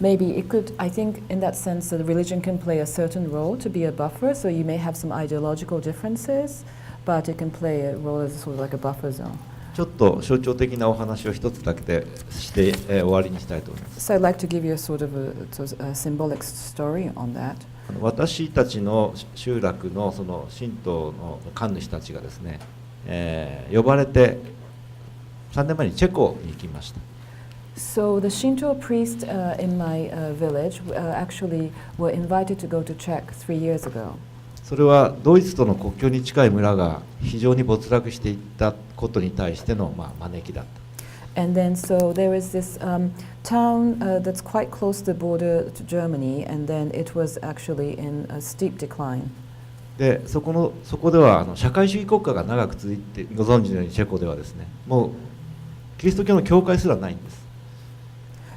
maybe it could, I think in that sense, the religion can play a certain role to be a buffer. So you may have some ideological differences, but it can play a role as sort of like a buffer zone. ちょっと象徴的なお話を一つだけでして、終わりにしたいと思います。So I'd like to give you a sort of a symbolic story on that. 私たちの集落のその神道の神主たちがですね、呼ばれて3年前にチェコに行きました。So the Shinto priests in my village actually were invited to go to Czech 3 years ago. それはドイツとの国境に近い村が非常に没落していったことに対しての招きだった。And then so there is this town that's quite close to the border to Germany, and then it was actually in a steep decline. でそこでは社会主義国家が長く続いて、ご存知のようにチェコではですね、もうキリスト教の教会すらないんです。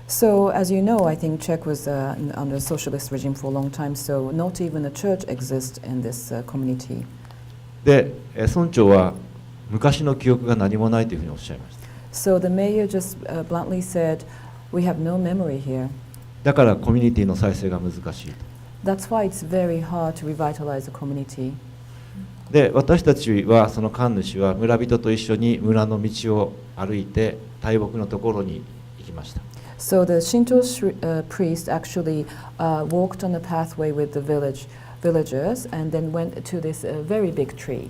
So as you know, I think Czech was under a socialist regime for a long time, so not even a church exists in this community. で、村長は昔の記憶が何もないというふうにおっしゃいました。So the mayor just bluntly said, "We have no memory here." だからコミュニティの再生が難しい。That's why it's very hard to revitalize a community. で、私たちはその神主は村人と一緒に村の道を歩いて大木のところに行きました。So the Shinto priest actually walked on a pathway with the villagers and then went to this very big tree.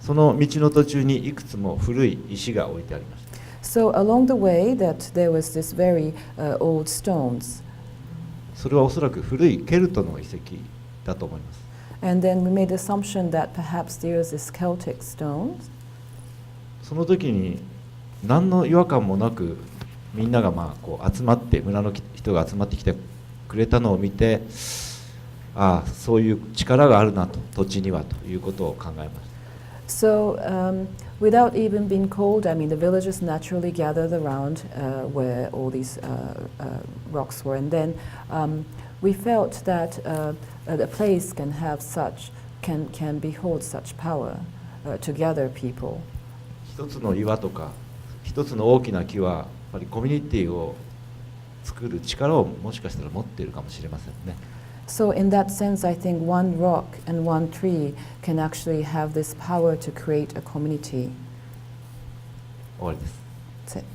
その道の途中にいくつも古い石が置いてありました。So along the way that there was this very old stones. それはおそらく古いケルトの遺跡だと思います。And then we made the assumption that perhaps there is this Celtic stones. その時に何の違和感もなくみんながこう集まって村の人が集まってきてくれたのを見て、ああそういう力があるなと土地にはということを考えました。So without even being called, I mean the villagers naturally gathered around where all these rocks were, and then we felt that a place can have such can behold such power to gather people. 一つの岩とか一つの大きな木はやっぱりコミュニティを作る力をもしかしたら持っているかもしれませんね。So in that sense, I think one rock and one tree can actually have this power to create a community. 終わりです。That's it.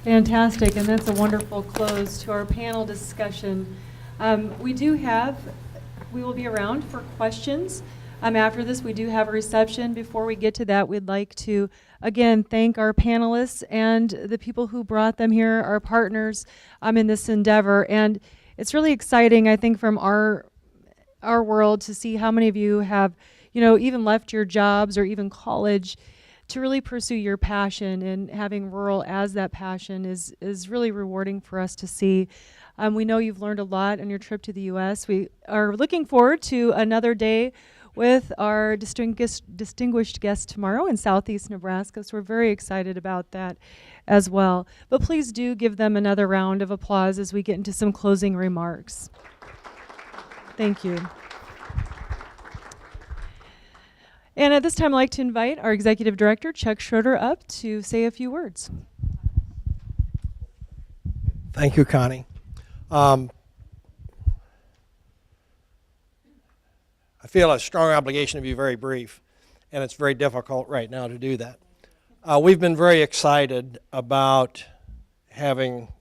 Fantastic, and that's a wonderful close to our panel discussion. We will be around for questions. After this, we do have a reception. Before we get to that, we'd like to, again, thank our panelists and the people who brought them here, our partners in this endeavor. And it's really exciting, I think, from our world to see how many of you have, even left your jobs or even college to really pursue your passion, and having rural as that passion is really rewarding for us to see. We know you've learned a lot on your trip to the U.S. We are looking forward to another day with our distinguished guest tomorrow in Southeast Nebraska, so we're very excited about that as well. But please do give them another round of applause as we get into some closing remarks. Thank you. And at this time, I'd like to invite our Executive Director, Chuck Schroeder, up to say a few words. Thank you, Connie. I feel a strong obligation to be very brief, and it's very difficult right now to do that. We've been very excited about having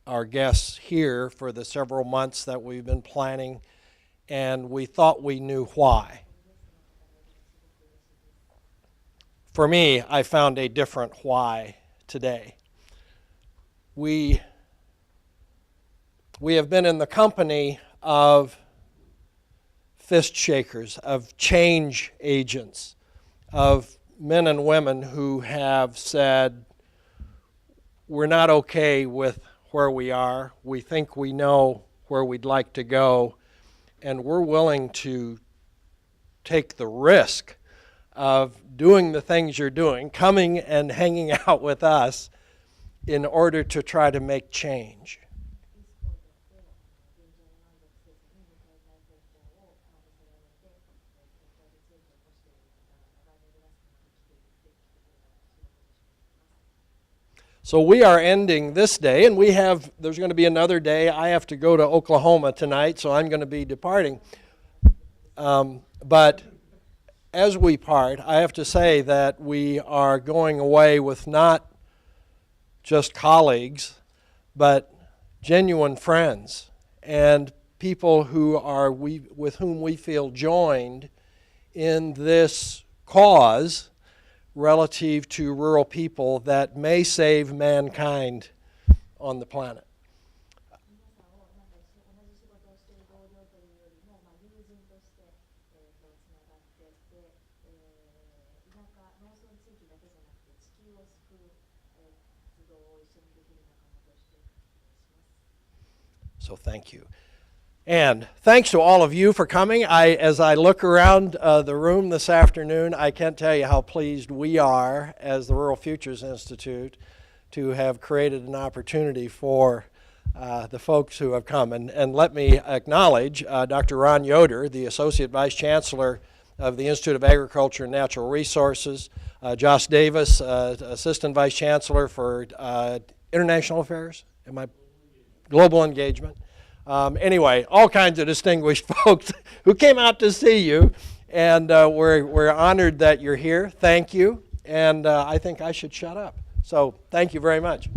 our guests here for the several months that we've been planning, and we thought we knew why. For me, I found a different why today. We have been in the company of fist shakers, of change agents, of men and women who have said, we're not okay with where we are, we think we know where we'd like to go, and we're willing to take the risk of doing the things you're doing, coming and hanging out with us, in order to try to make change. So we are ending this day, and there's going to be another day. I have to go to Oklahoma tonight, so I'm going to be departing. But as we part, I have to say that we are going away with not just colleagues, but genuine friends and people with whom we feel joined in this cause relative to rural people that may save mankind on the planet. So thank you. And thanks to all of you for coming. As I look around the room this afternoon, I can't tell you how pleased we are as the Rural Futures Institute to have created an opportunity for the folks who have come. And let me acknowledge Dr. Ron Yoder, the Associate Vice Chancellor of the Institute of Agriculture and Natural Resources, Josh Davis, Assistant Vice Chancellor for International Affairs, Global Engagement. Anyway, all kinds of distinguished folks who came out to see you, and we're honored that you're here. Thank you, and I think I should shut up. So thank you very much.